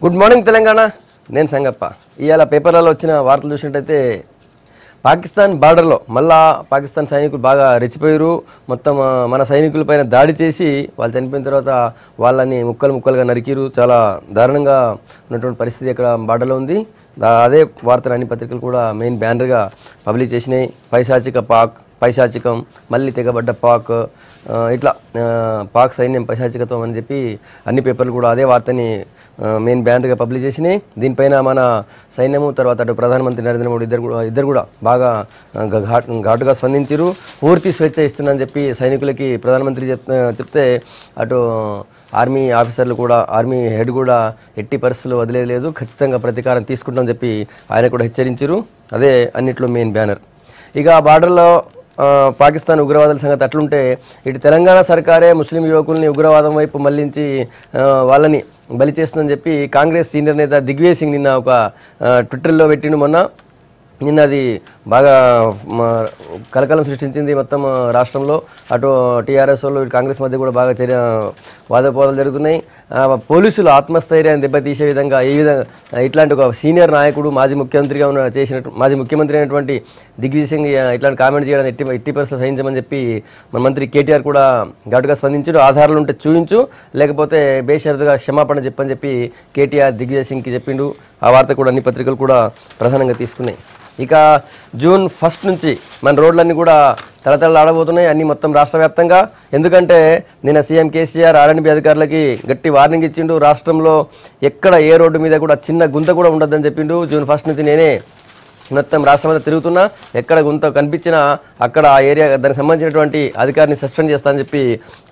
Good morning Telangana. నేను సంగప్ప. ఇవాళ పేపర్లలో వచ్చిన వార్తలు చూసినట్టయితే పాకిస్తాన్ బార్డర్లో మళ్ళా పాకిస్తాన్ సైనికులు బాగా రెచ్చిపోయారు. మొత్తం మన సైనికులపైన దాడి చేసి వాళ్ళు చనిపోయిన తర్వాత వాళ్ళని ముక్కలుగా నరికిరు. చాలా దారుణంగా ఉన్నటువంటి పరిస్థితి అక్కడ బార్డర్లో ఉంది. అదే వార్తలు అన్ని పత్రికలు కూడా మెయిన్ బ్యానర్గా పబ్లిష్ చేసినాయి. పైశాచికం, మళ్ళీ తెగబడ్డ పాక్, ఇట్లా పాక్ సైన్యం పైశాచికత్వం అని చెప్పి అన్ని పేపర్లు కూడా అదే వార్తని మెయిన్ బ్యానర్గా పబ్లిష్ చేసినాయి. దీనిపైన మన సైన్యము తర్వాత అటు ప్రధానమంత్రి నరేంద్ర మోడీ ఇద్దరు కూడా బాగా ఘాటుగా స్పందించారు. పూర్తి స్వేచ్ఛ ఇస్తున్నారని చెప్పి సైనికులకి ప్రధానమంత్రి చెప్తే అటు ఆర్మీ ఆఫీసర్లు కూడా ఆర్మీ హెడ్ కూడా ఎట్టి పరిస్థితుల్లో వదిలేదు, ఖచ్చితంగా ప్రతీకారం తీసుకుంటామని చెప్పి ఆయన కూడా హెచ్చరించారు. అదే అన్నిట్లో మెయిన్ బ్యానర్. ఇక ఆ బార్డర్లో పాకిస్తాన్ ఉగ్రవాదుల సంగతి అట్లుంటే ఇటు తెలంగాణ సర్కారే ముస్లిం యువకుల్ని ఉగ్రవాదం వైపు మళ్లించి వాళ్ళని బలి చేస్తుందని చెప్పి కాంగ్రెస్ సీనియర్ నేత దిగ్విజయ్ సింగ్ నిన్న ఒక ట్విట్టర్లో పెట్టిండు. నిన్న అది బాగా కలకలం సృష్టించింది మొత్తం రాష్ట్రంలో. అటు టీఆర్ఎస్ వాళ్ళు కాంగ్రెస్ మధ్య కూడా బాగా వాదపోదాలు జరుగుతున్నాయి. పోలీసులు ఆత్మస్థైర్యాన్ని దెబ్బతీసే విధంగా ఇట్లాంటి ఒక సీనియర్ నాయకుడు మాజీ ముఖ్యమంత్రి అయినటువంటి దిగ్విజయ్ సింగ్ ఇట్లాంటి కామెంట్ చేయడానికి ఎట్టి పరిస్థితులు సహించమని చెప్పి మన మంత్రి కేటీఆర్ కూడా ఘాటుగా స్పందించారు. ఆధారాలు ఉంటే చూపించు, లేకపోతే బేషరతుగా క్షమాపణ చెప్పని చెప్పి కేటీఆర్ దిగ్విజయ్ సింగ్కి చెప్పిండు. ఆ వార్త కూడా అన్ని పత్రికలు కూడా ప్రధానంగా తీసుకున్నాయి. ఇక జూన్ 1 నుంచి మన రోడ్లన్నీ కూడా తలతళలాడబోతున్నాయి, అన్ని మొత్తం రాష్ట్ర వ్యాప్తంగా. ఎందుకంటే నిన్న సీఎం కేసీఆర్ ఆర్ఎండ్బీ అధికారులకి గట్టి వార్నింగ్ ఇచ్చిండు. రాష్ట్రంలో ఎక్కడ ఏ రోడ్డు మీద కూడా చిన్న గుంత కూడా ఉండొద్దని చెప్పిండు. జూన్ 1 నుంచి నేనే మొత్తం రాష్ట్రం అంతా తిరుగుతున్నా, ఎక్కడ గుంత కనిపించినా అక్కడ ఆ ఏరియా దానికి సంబంధించినటువంటి అధికారిని సస్పెండ్ చేస్తానని చెప్పి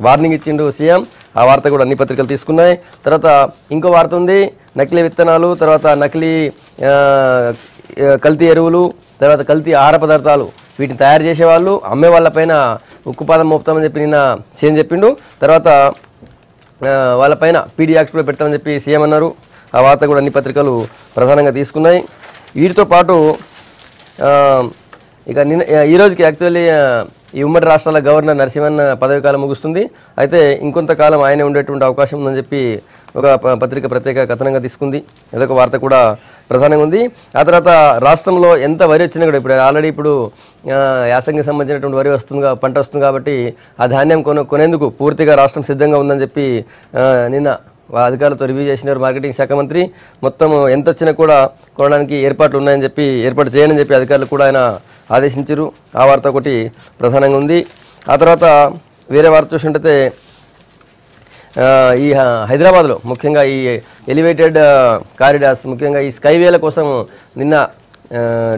వార్నింగ్ ఇచ్చిండు సీఎం. ఆ వార్త కూడా అన్ని పత్రికలు తీసుకున్నాయి. తర్వాత ఇంకో వార్త ఉంది, నకిలీ విత్తనాలు, తర్వాత నకిలీ కల్తీ ఎరువులు, తర్వాత కల్తీ ఆహార పదార్థాలు వీటిని తయారు చేసేవాళ్ళు అమ్మే వాళ్ళపైన ఉక్కుపాదం మోపుతామని చెప్పి నిన్న సీఎం చెప్పిండు. తర్వాత వాళ్ళపైన పీడీ యాక్ట్ కూడా పెడతామని చెప్పి సీఎం అన్నారు. ఆ వార్త కూడా అన్ని పత్రికలు ప్రధానంగా తీసుకున్నాయి. వీటితో పాటు ఇక ఈరోజుకి యాక్చువల్లీ ఈ ఉమ్మడి రాష్ట్రాల గవర్నర్ నరసింహన్ పదవి కాలం ముగుస్తుంది. అయితే ఇంకొంతకాలం ఆయనే ఉండేటువంటి అవకాశం ఉందని చెప్పి ఒక పత్రిక ప్రత్యేక కథనంగా తీసుకుంది. అదొక వార్త కూడా ప్రధానంగా ఉంది. ఆ తర్వాత రాష్ట్రంలో ఎంత వరి వచ్చినా కూడా ఇప్పుడు ఆల్రెడీ యాసంగికి సంబంధించినటువంటి వరి పంట వస్తుంది కాబట్టి ఆ ధాన్యం కొనేందుకు పూర్తిగా రాష్ట్రం సిద్ధంగా ఉందని చెప్పి నిన్న అధికారులతో రివ్యూ చేసినారు మార్కెటింగ్ శాఖ మంత్రి. మొత్తం ఎంత వచ్చినా కూడా కొనడానికి ఏర్పాట్లు ఉన్నాయని చెప్పి ఏర్పాటు చేయనని చెప్పి అధికారులు కూడా ఆయన ఆదేశించారు. ఆ వార్త ఒకటి ప్రధానంగా ఉంది. ఆ తర్వాత వేరే వార్త చూసినట్టయితే ఈ హైదరాబాద్లో ముఖ్యంగా ఈ ఎలివేటెడ్ కారిడార్స్, ముఖ్యంగా ఈ స్కైవేల కోసం నిన్న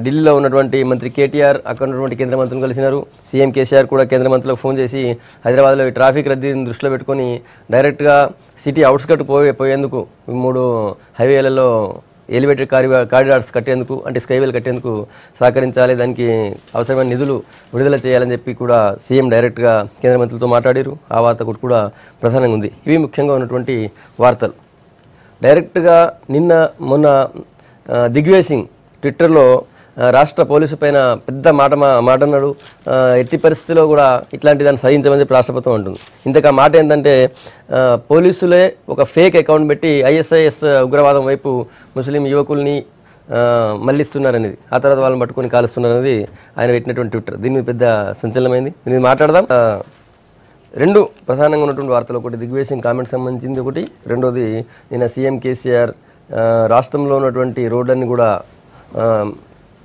ఢిల్లీలో ఉన్నటువంటి మంత్రి కేటీఆర్ అక్కడ ఉన్నటువంటి కేంద్ర మంత్రులను కలిసినారు. సీఎం కేసీఆర్ కూడా కేంద్ర మంత్రులకు ఫోన్ చేసి హైదరాబాద్లో ఈ ట్రాఫిక్ రద్దీని దృష్టిలో పెట్టుకొని డైరెక్ట్గా సిటీ అవుట్స్కట్ పోయేందుకు 3 హైవేలలో ఎలివేటెడ్ కారిడార్స్ కట్టేందుకు, అంటే స్కైవేలు కట్టేందుకు సహకరించాలి, దానికి అవసరమైన నిధులు విడుదల చేయాలని చెప్పి కూడా సీఎం డైరెక్ట్గా కేంద్ర మంత్రులతో మాట్లాడారు. ఆ వార్త కూడా ప్రధానంగా ఉంది. ఇవి ముఖ్యంగా ఉన్నటువంటి వార్తలు. డైరెక్ట్గా మొన్న దిగ్విజయ్ సింగ్ ట్విట్టర్లో రాష్ట్ర పోలీసు పైన పెద్ద మాట అన్నాడు. ఎట్టి పరిస్థితిలో కూడా ఇట్లాంటి దాన్ని సహించమని చెప్పి రాష్ట్ర ప్రభుత్వం అంటుంది. ఇంతకు మాట ఏంటంటే పోలీసులే ఒక ఫేక్ అకౌంట్ పెట్టి ISIS ఉగ్రవాదం వైపు ముస్లిం యువకుల్ని మళ్ళిస్తున్నారనేది, ఆ తర్వాత వాళ్ళని పట్టుకొని కాలుస్తున్నారనేది ఆయన పెట్టినటువంటి ట్విట్టర్. దీని మీద పెద్ద సంచలనమైంది. దీన్ని మాట్లాడదాం. 2 ప్రధానంగా ఉన్నటువంటి వార్తలు, ఒకటి దిగ్విజయ్ సింగ్ కామెంట్ సంబంధించింది, ఒకటి రెండోది నిన్న సీఎం కేసీఆర్ రాష్ట్రంలో ఉన్నటువంటి రోడ్లన్నీ కూడా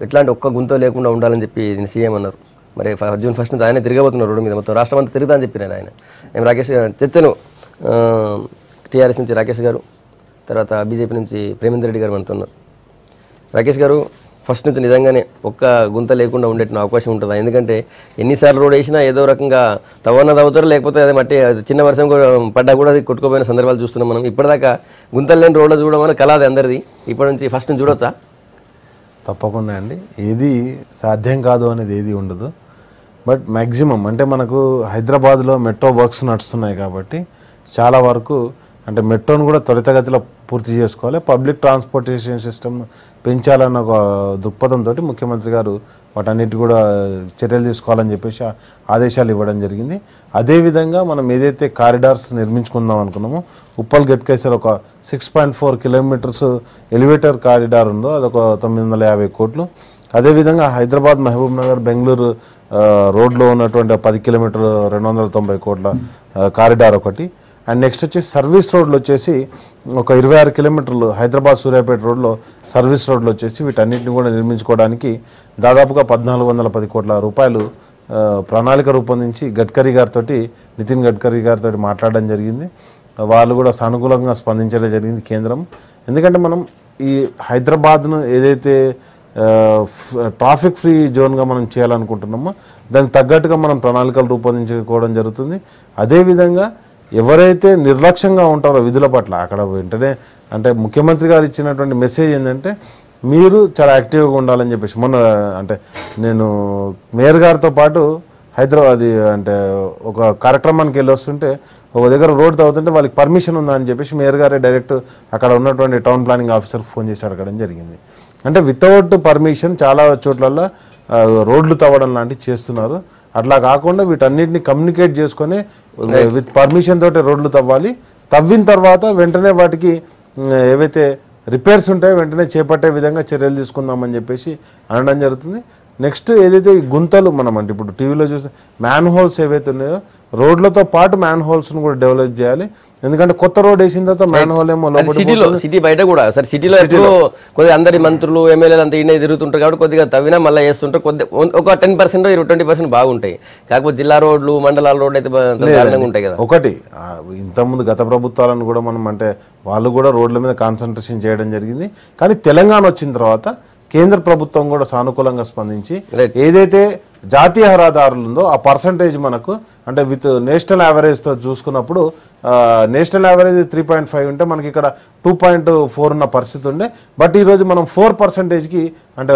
ఎట్లాంటి ఒక్క గుంత లేకుండా ఉండాలని చెప్పి సీఎం అన్నారు. మరి జూన్ 1 నుంచి ఆయన తిరగబోతున్నారు రోడ్డు మీద, మొత్తం రాష్ట్రం అంతా తిరుగుతా అని చెప్పినారు ఆయన. రాకేష్ చర్చను టీఆర్ఎస్ నుంచి రాకేష్ గారు, తర్వాత బీజేపీ నుంచి ప్రేమేందర్ రెడ్డి గారు మనతున్నారు. రాకేష్ గారు, 1 నుంచి నిజంగానే ఒక్క గుంత లేకుండా ఉండేటువంటి అవకాశం ఉంటుందా? ఎందుకంటే ఎన్నిసార్లు రోడ్ వేసినా ఏదో రకంగా తవ్వుతారు, లేకపోతే అదే మట్టి చిన్న వర్షం పడ్డా కూడా అది కొట్టుకోపోయిన సందర్భాలు చూస్తున్నాం మనం. ఇప్పటిదాకా గుంతలు లేని రోడ్లు చూడమని కలాది అందరిది. ఇప్పటి నుంచి 1 నుంచి చూడొచ్చా? తప్పకుండా అండి. ఏది సాధ్యం కాదు అనేది ఏది ఉండదు. బట్ మ్యాక్సిమం అంటే మనకు హైదరాబాద్లో మెట్రో వర్క్స్ నడుస్తున్నాయి కాబట్టి చాలా వరకు అంటే మెట్రోను కూడా త్వరితగతిలో పూర్తి చేసుకోవాలి. పబ్లిక్ ట్రాన్స్పోర్టేషన్ సిస్టమ్ పెంచాలన్న ఒక దృక్పథంతో ముఖ్యమంత్రి గారు వాటన్నిటి కూడా చర్యలు తీసుకోవాలని చెప్పేసి ఆదేశాలు ఇవ్వడం జరిగింది. అదేవిధంగా మనం ఏదైతే కారిడార్స్ నిర్మించుకుందాం అనుకున్నామో ఉప్పల్ గట్కేసర్ ఒక 6.4 కిలోమీటర్స్ ఎలివేటర్ కారిడార్ ఉందో అదొక 950 కోట్లు. అదేవిధంగా హైదరాబాద్ మహబూబ్ నగర్ బెంగళూరు రోడ్లో ఉన్నటువంటి 10 కిలోమీటర్లు 290 కోట్ల కారిడార్ ఒకటి. అండ్ నెక్స్ట్ వచ్చేసి సర్వీస్ రోడ్లు వచ్చేసి ఒక 26 కిలోమీటర్లు హైదరాబాద్ సూర్యాపేట రోడ్లో సర్వీస్ రోడ్లు వచ్చేసి వీటన్నిటిని కూడా నిర్మించుకోవడానికి దాదాపుగా 1410 కోట్ల రూపాయలు ప్రణాళిక రూపొందించి గడ్కరీ గారితో నితిన్ గడ్కరీ గారితో మాట్లాడడం జరిగింది. వాళ్ళు కూడా సానుకూలంగా స్పందించడం జరిగింది కేంద్రం. ఎందుకంటే మనం ఈ హైదరాబాద్ను ఏదైతే ట్రాఫిక్ ఫ్రీ జోన్గా మనం చేయాలనుకుంటున్నామో దానికి తగ్గట్టుగా మనం ప్రణాళికలు రూపొందించుకోవడం జరుగుతుంది. అదేవిధంగా ఎవరైతే నిర్లక్ష్యంగా ఉంటారో విధుల పట్ల అక్కడ వెంటనే అంటే ముఖ్యమంత్రి గారు ఇచ్చినటువంటి మెసేజ్ ఏంటంటే మీరు చాలా యాక్టివ్గా ఉండాలని చెప్పేసి మొన్న అంటే నేను మేయర్ గారితో పాటు హైదరాబాద్ అంటే ఒక కార్యక్రమానికి వెళ్ళి వస్తుంటే ఒక దగ్గర రోడ్ తవ్వుతుంటే వాళ్ళకి పర్మిషన్ ఉందా అని చెప్పేసి మేయర్ గారే డైరెక్ట్ అక్కడ ఉన్నటువంటి టౌన్ ప్లానింగ్ ఆఫీసర్కి ఫోన్ చేసి అడగడం జరిగింది. అంటే వితౌట్ పర్మిషన్ చాలా చోట్లలో రోడ్లు తవ్వడం లాంటివి చేస్తున్నారు. అట్లా కాకుండా వీటన్నిటిని కమ్యూనికేట్ చేసుకొని విత్ పర్మిషన్ తోటి రోడ్లు తవ్వాలి. తవ్విన తర్వాత వెంటనే వాటికి ఏవైతే రిపేర్స్ ఉంటాయో వెంటనే చేపట్టే విధంగా చర్యలు తీసుకుందామని చెప్పేసి అనడం జరుగుతుంది. నెక్స్ట్ ఏదైతే ఈ గుంతలు మనం అంటే ఇప్పుడు టీవీలో చూస్తే మ్యాన్ హోల్స్ ఏవైతే ఉన్నాయో రోడ్లతో పాటు మ్యాన్ హోల్స్ను కూడా డెవలప్ చేయాలి. ఎందుకంటే కొత్త రోడ్ వేసిన తర్వాత మ్యాన్ హోల్ ఏమో సిటీ బయట కూడా సార్ సిటీలో కొద్దిగా అందరి మంత్రులు ఎమ్మెల్యేలు అంతా ఇండియా తిరుగుతుంటారు కాబట్టి కొద్దిగా తవ్వినా మళ్ళీ వేస్తుంటారు. కొద్దిగా ఒక 10% 20% బాగుంటాయి. కాకపోతే జిల్లా రోడ్లు మండలాల రోడ్లు అయితే దారుణంగా ఉంటాయి కదా. ఒకటి ఇంతకుముందు గత ప్రభుత్వాలను కూడా మనం అంటే వాళ్ళు కూడా రోడ్ల మీద కాన్సన్ట్రేషన్ చేయడం జరిగింది. కానీ తెలంగాణ వచ్చిన తర్వాత కేంద్ర ప్రభుత్వం కూడా సానుకూలంగా స్పందించి ఏదైతే జాతీయ రహదారులు ఉందో ఆ పర్సంటేజ్ మనకు అంటే విత్ నేషనల్ యావరేజ్తో చూసుకున్నప్పుడు నేషనల్ యావరేజ్ 3.5 ఉంటే మనకి ఇక్కడ 2.4 ఉన్న పరిస్థితి ఉండే. బట్ ఈరోజు మనం 4%కి అంటే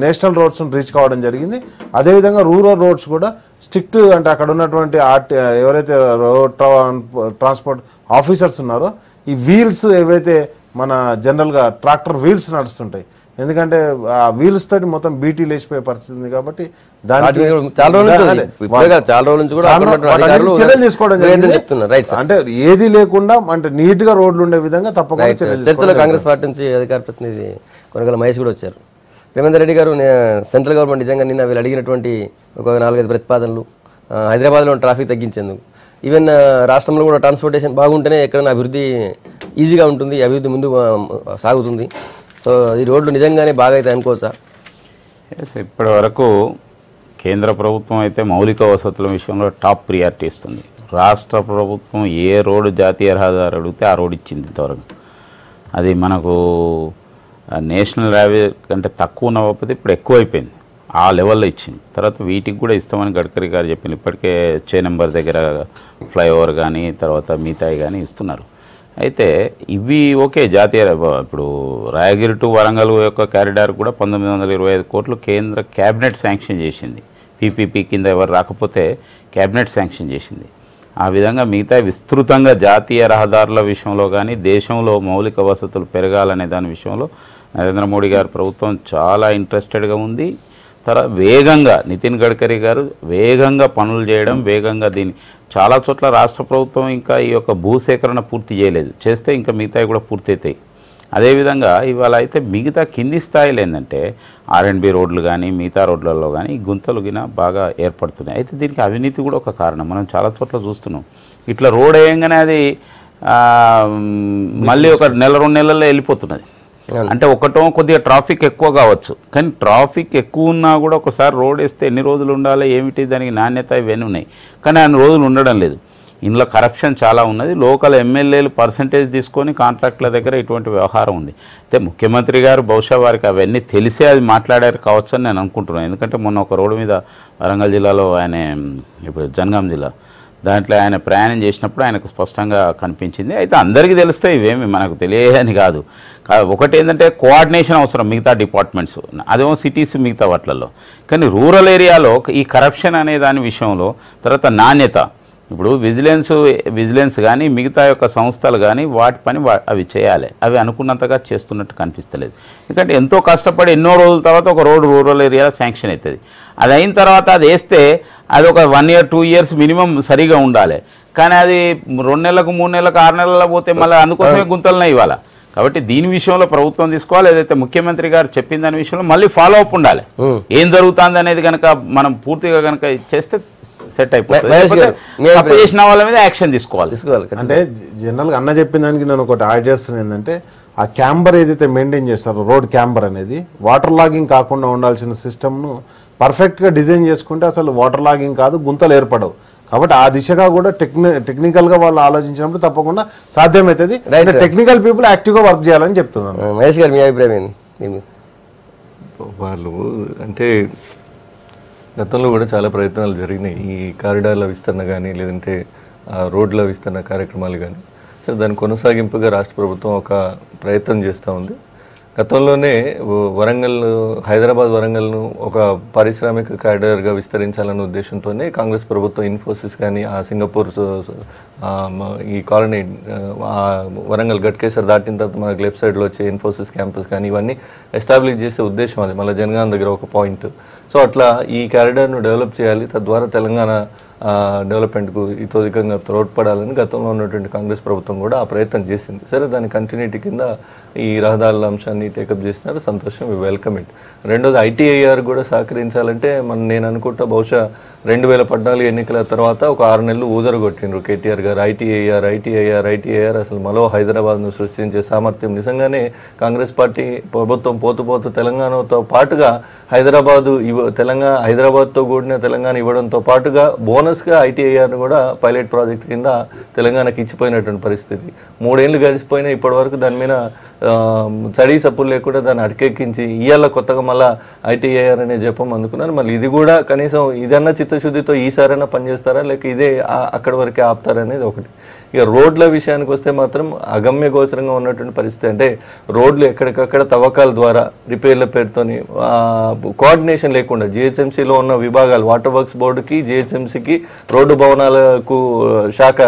నేషనల్ రోడ్స్ను రీచ్ కావడం జరిగింది. అదేవిధంగా రూరల్ రోడ్స్ కూడా స్ట్రిక్ట్ అంటే అక్కడ ఉన్నటువంటి ఎవరైతే రోడ్ ట్రాన్స్పోర్ట్ ఆఫీసర్స్ ఉన్నారో ఈ వీల్స్ ఏవైతే మన జనరల్గా ట్రాక్టర్ వీల్స్ నడుస్తుంటాయి. ఎందుకంటే ఆ వీల్స్ తోటి మొత్తం బీటీ లేచిపోయే పరిస్థితి ఉంది కాబట్టి దానికి చర్యలు తీసుకోవడం జరిగింది. అంటే ఏది లేకుండా అంటే నీట్ గా రోడ్లు ఉండే విధంగా తప్పకుండా చర్చలో కాంగ్రెస్ పార్టీ నుంచి అధికార ప్రతినిధి కొనగల మహేష్ కూడా వచ్చారు. రేవంత్ రెడ్డి గారు సెంట్రల్ గవర్నమెంట్ నిజంగా నిన్న వీళ్ళు అడిగినటువంటి ఒక 4-5 ప్రతిపాదనలు హైదరాబాద్లో ట్రాఫిక్ తగ్గించేందుకు ఈవెన్ రాష్ట్రంలో కూడా ట్రాన్స్పోర్టేషన్ బాగుంటేనే ఎక్కడైనా అభివృద్ధి ఈజీగా ఉంటుంది, అభివృద్ధి ముందు సాగుతుంది. సో ఈ రోడ్లు నిజంగానే బాగా అయితే అనుకోవచ్చా? ఇప్పటి వరకు కేంద్ర ప్రభుత్వం అయితే మౌలిక వసతుల విషయంలో టాప్ ప్రియారిటీ ఇస్తుంది. రాష్ట్ర ప్రభుత్వం ఏ రోడ్డు జాతీయ రహదారి అడిగితే ఆ రోడ్ ఇచ్చింది ఇంతవరకు. అది మనకు నేషనల్ యావరేజ్ కంటే తక్కువ ఉన్నకపోతే ఇప్పుడు ఎక్కువైపోయింది, ఆ లెవెల్లో ఇచ్చింది. తర్వాత వీటికి కూడా ఇస్తామని గడ్కరీ గారు చెప్పింది. ఇప్పటికే చే నెంబర్ దగ్గర ఫ్లైఓవర్ కానీ తర్వాత మిగతాయి కానీ ఇస్తున్నారు. అయితే ఇవి ఓకే జాతీయ ఇప్పుడు రాయగిరి టు వరంగల్ యొక్క కారిడార్ కూడా 1925 కోట్లు కేంద్ర క్యాబినెట్ శాంక్షన్ చేసింది. పీపీపీ కింద ఎవరు రాకపోతే క్యాబినెట్ శాంక్షన్ చేసింది. ఆ విధంగా మిగతా విస్తృతంగా జాతీయ రహదారుల విషయంలో కానీ దేశంలో మౌలిక వసతులు పెరగాలనే దాని విషయంలో నరేంద్ర మోడీ గారి ప్రభుత్వం చాలా ఇంట్రెస్టెడ్గా ఉంది. తర్వాత వేగంగా నితిన్ గడ్కరీ గారు వేగంగా పనులు చేయడం, వేగంగా దీన్ని చాలా చోట్ల రాష్ట్ర ప్రభుత్వం ఇంకా ఈ యొక్క భూసేకరణ పూర్తి చేయలేదు, చేస్తే ఇంకా మిగతాయి కూడా పూర్తి అవుతాయి. అదేవిధంగా ఇవాళ అయితే మిగతా కింది స్థాయిలో ఏంటంటే R&B రోడ్లు కానీ మిగతా రోడ్లలో కానీ గుంతలు గిన బాగా ఏర్పడుతున్నాయి. అయితే దీనికి అవినీతి కూడా ఒక కారణం, మనం చాలా చోట్ల చూస్తున్నాం. ఇట్లా రోడ్ వేయంగానే అది మళ్ళీ ఒక 1-2 నెలల్లో వెళ్ళిపోతున్నది. అంటే ఒకటో కొద్దిగా ట్రాఫిక్ ఎక్కువ కావచ్చు, కానీ ట్రాఫిక్ ఎక్కువ ఉన్నా కూడా ఒకసారి రోడ్ వేస్తే ఎన్ని రోజులు ఉండాలి ఏమిటి దానికి నాణ్యత ఇవన్నీ ఉన్నాయి, కానీ అన్ని రోజులు ఉండడం లేదు. ఇందులో కరప్షన్ చాలా ఉన్నది. లోకల్ ఎమ్మెల్యేలు పర్సంటేజ్ తీసుకొని కాంట్రాక్టుల దగ్గర ఇటువంటి వ్యవహారం ఉంది. అయితే ముఖ్యమంత్రి గారు బహుశా వారికి అవన్నీ తెలిసే అది మాట్లాడారు కావచ్చు అని నేను అనుకుంటున్నాను. ఎందుకంటే మొన్న ఒక రోడ్డు మీద వరంగల్ జిల్లాలో ఆయన ఇప్పుడు జనగాం జిల్లా దాంట్లో ఆయన ప్రయాణం చేసినప్పుడు ఆయనకు స్పష్టంగా కనిపించింది. అయితే అందరికీ తెలిస్తే ఇవేమి మనకు తెలియని కాదు. ఒకటి ఏంటంటే కోఆర్డినేషన్ అవసరం మిగతా డిపార్ట్మెంట్స్, అదేమో సిటీస్ మిగతా వాటిలలో. కానీ రూరల్ ఏరియాలో ఈ కరప్షన్ అనే దాని విషయంలో తర్వాత నాణ్యత ఇప్పుడు విజిలెన్స్ కానీ మిగతా యొక్క సంస్థలు కానీ వాటి పని అవి చేయాలి. అవి అనుకున్నంతగా చేస్తున్నట్టు కనిపిస్తలేదు. ఎందుకంటే ఎంతో కష్టపడి ఎన్నో రోజుల తర్వాత ఒక రోడ్డు రూరల్ ఏరియాలో శాంక్షన్ అవుతుంది. అది అయిన తర్వాత అది వేస్తే అది ఒక 1 year 2 years మినిమం సరిగా ఉండాలి. కానీ అది 2 నెలలకు 3 నెలలకు 6 నెలల్లో పోతే మళ్ళీ అందుకోసమే గుంతలనే ఇవ్వాలి. కాబట్టి దీని విషయంలో ప్రభుత్వం తీసుకోవాలి. ఏదైతే ముఖ్యమంత్రి గారు చెప్పిన దాని విషయంలో మళ్ళీ ఫాలో అప్ ఉండాలి. ఏం జరుగుతుంది అనేది కనుక మనం పూర్తిగా కనుక చేస్తే సెట్ అయిపోతుంది. తప్పు చేసిన వాళ్ళ మీద యాక్షన్ తీసుకోవాలి. అంటే జనరల్గా అన్న చెప్పిన దానికి నేను ఒకటి యాడ్ చేస్తున్నాను ఏంటంటే ఆ క్యాంబర్ ఏదైతే మెయింటైన్ చేస్తారో రోడ్ క్యాంబర్ అనేది వాటర్ లాగింగ్ కాకుండా ఉండాల్సిన సిస్టమ్ను పర్ఫెక్ట్గా డిజైన్ చేసుకుంటే అసలు వాటర్ లాగింగ్ కాదు, గుంతలు ఏర్పడవు. కాబట్టి ఆ దిశగా కూడా టెక్నికల్గా వాళ్ళు ఆలోచించినప్పుడు తప్పకుండా సాధ్యమవుతుంది. టెక్నికల్ పీపుల్ యాక్టివ్గా వర్క్ చేయాలని చెప్తున్నాను. మహేష్ గారు మీ అభిప్రాయం ఏంటి? వాళ్ళు అంటే గతంలో కూడా చాలా ప్రయత్నాలు జరిగినాయి. ఈ కారిడార్ల విస్తరణ కానీ లేదంటే రోడ్ల విస్తరణ కార్యక్రమాలు కానీ. సరే, దాని కొనసాగింపుగా రాష్ట్ర ప్రభుత్వం ఒక ప్రయత్నం చేస్తూ ఉంది. గతంలోనే హైదరాబాద్ వరంగల్ను ఒక పారిశ్రామిక కారిడార్గా విస్తరించాలన్న ఉద్దేశంతోనే కాంగ్రెస్ ప్రభుత్వం ఇన్ఫోసిస్ కానీ ఆ సింగపూర్ ఈ కాలనీ వరంగల్ గట్కేసర్ దాటిన తర్వాత మనకు లెఫ్ట్ సైడ్లో వచ్చే ఇన్ఫోసిస్ క్యాంపస్ కానీ ఇవన్నీ ఎస్టాబ్లిష్ చేసే ఉద్దేశం అది. మళ్ళీ జనగాం దగ్గర ఒక పాయింట్. సో అట్లా ఈ కారిడార్ను డెవలప్ చేయాలి, తద్వారా తెలంగాణ డెవలప్మెంట్కు ఇతోధికంగా తోడ్పడాలని గతంలో ఉన్నటువంటి కాంగ్రెస్ ప్రభుత్వం కూడా ఆ ప్రయత్నం చేసింది. సరే, దాని కంటిన్యూటీ కింద ఈ రహదారుల అంశాన్ని టేకప్ చేసినారు, సంతోషం, వెల్కమ్ ఇట్. రెండోది ఐటీఐఆర్ కూడా సహకరించాలంటే నేను అనుకుంటా బహుశా 2014 ఎన్నికల తర్వాత ఒక 6 నెలలు ఊదరగొట్టిండ్రు కేటీఆర్ గారు. ఐటీఐఆర్ అసలు మరో హైదరాబాద్ను సృష్టించే సామర్థ్యం నిజంగానే కాంగ్రెస్ పార్టీ ప్రభుత్వం పోతూ తెలంగాణతో పాటుగా హైదరాబాద్తో కూడిన తెలంగాణ ఇవ్వడంతో పాటుగా బోనస్గా ఐటీఐఆర్ను కూడా పైలట్ ప్రాజెక్ట్ కింద తెలంగాణకి ఇచ్చిపోయినటువంటి పరిస్థితి. 3 ఏళ్ళు గడిచిపోయినా ఇప్పటివరకు దాని మీద చడీ సప్పులు లేకుండా దాన్ని అటకెక్కించి ఇవాళ కొత్తగా మళ్ళీ ఐటీఐఆర్ అనే జపం అందుకున్నారు. మళ్ళీ ఇది కూడా కనీసం ఇదన్నా చిత్తశుద్ధితో ఈసారైనా పనిచేస్తారా లేక ఇదే అక్కడి వరకే ఆపుతారనేది ఒకటి. ఇక రోడ్ల విషయానికి వస్తే మాత్రం అగమ్య గోచరంగా ఉన్నటువంటి పరిస్థితి. అంటే రోడ్లు ఎక్కడికక్కడ తవ్వకాల ద్వారా రిపేర్ల పేరుతోని కోఆర్డినేషన్ లేకుండా జిహెచ్ఎంసీలో ఉన్న విభాగాలు వాటర్ వర్క్స్ బోర్డుకి జిహెచ్ఎంసీకి రోడ్డు భవనాలకు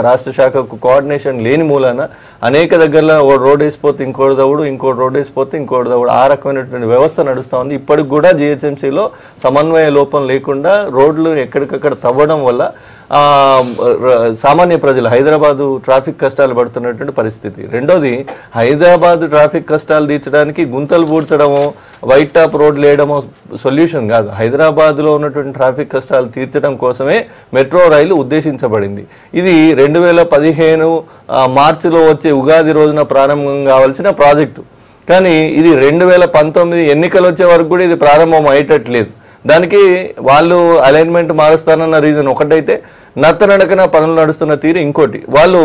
రాష్ట్ర శాఖకు కోఆర్డినేషన్ లేని మూలాన అనేక దగ్గరలో రోడ్ వేసిపోతే ఇంకోటి దవుడు, ఇంకోటి రోడ్ వేసిపోతే ఇంకోటి దవుడు, ఆ రకమైనటువంటి వ్యవస్థ నడుస్తూ ఉంది. ఇప్పటికి కూడా జిహెచ్ఎంసీలో సమన్వయ లోపం లేకుండా రోడ్లు ఎక్కడికక్కడ తవ్వడం వల్ల సామాన్య ప్రజలు హైదరాబాదు ట్రాఫిక్ కష్టాలు పడుతున్నటువంటి పరిస్థితి. రెండోది, హైదరాబాదు ట్రాఫిక్ కష్టాలు తీర్చడానికి గుంతలు పూడ్చడమో వైట్ టాప్ రోడ్లు వేయడమో సొల్యూషన్ కాదు. హైదరాబాద్లో ఉన్నటువంటి ట్రాఫిక్ కష్టాలు తీర్చడం కోసమే మెట్రో రైలు ఉద్దేశించబడింది. ఇది 2015 మార్చిలో వచ్చే ఉగాది రోజున ప్రారంభం కావాల్సిన ప్రాజెక్టు. కానీ ఇది 2019 ఎన్నికలు వచ్చే వరకు కూడా ఇది ప్రారంభం అయ్యేటట్లేదు. దానికి వాళ్ళు అలైన్మెంట్ మారుస్తానన్న రీజన్ ఒకటైతే, నత్తనడకన పనులు నడుస్తున్న తీరు ఇంకోటి. వాళ్ళు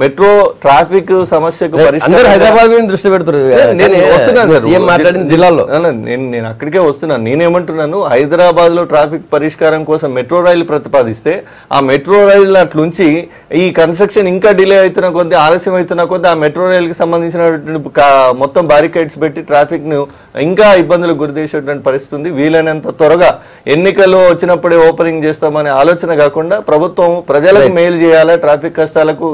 మెట్రో ట్రాఫిక్ సమస్యకు దృష్టి పెడుతున్నారు. నేను అక్కడికే వస్తున్నాను. నేనేమంటున్నాను, హైదరాబాద్ లో ట్రాఫిక్ పరిష్కారం కోసం మెట్రో రైలు ప్రతిపాదిస్తే ఆ మెట్రో రైలు అట్లుంచి ఈ కన్స్ట్రక్షన్ ఇంకా డిలే అవుతున్న కొద్దీ, ఆలస్యం అవుతున్న కొద్దీ ఆ మెట్రో రైలుకి సంబంధించినటువంటి మొత్తం బారికేడ్స్ పెట్టి ట్రాఫిక్ ను ఇంకా ఇబ్బందులకు గురి చేసేటువంటి పరిస్థితి ఉంది. వీలైనంత త్వరగా ఎన్నికలు వచ్చినప్పుడే ఓపెనింగ్ చేస్తామనే ఆలోచన కాకుండా ప్రభుత్వం ప్రజలకు మేలు చేయాలా, ట్రాఫిక్ కష్టాలకు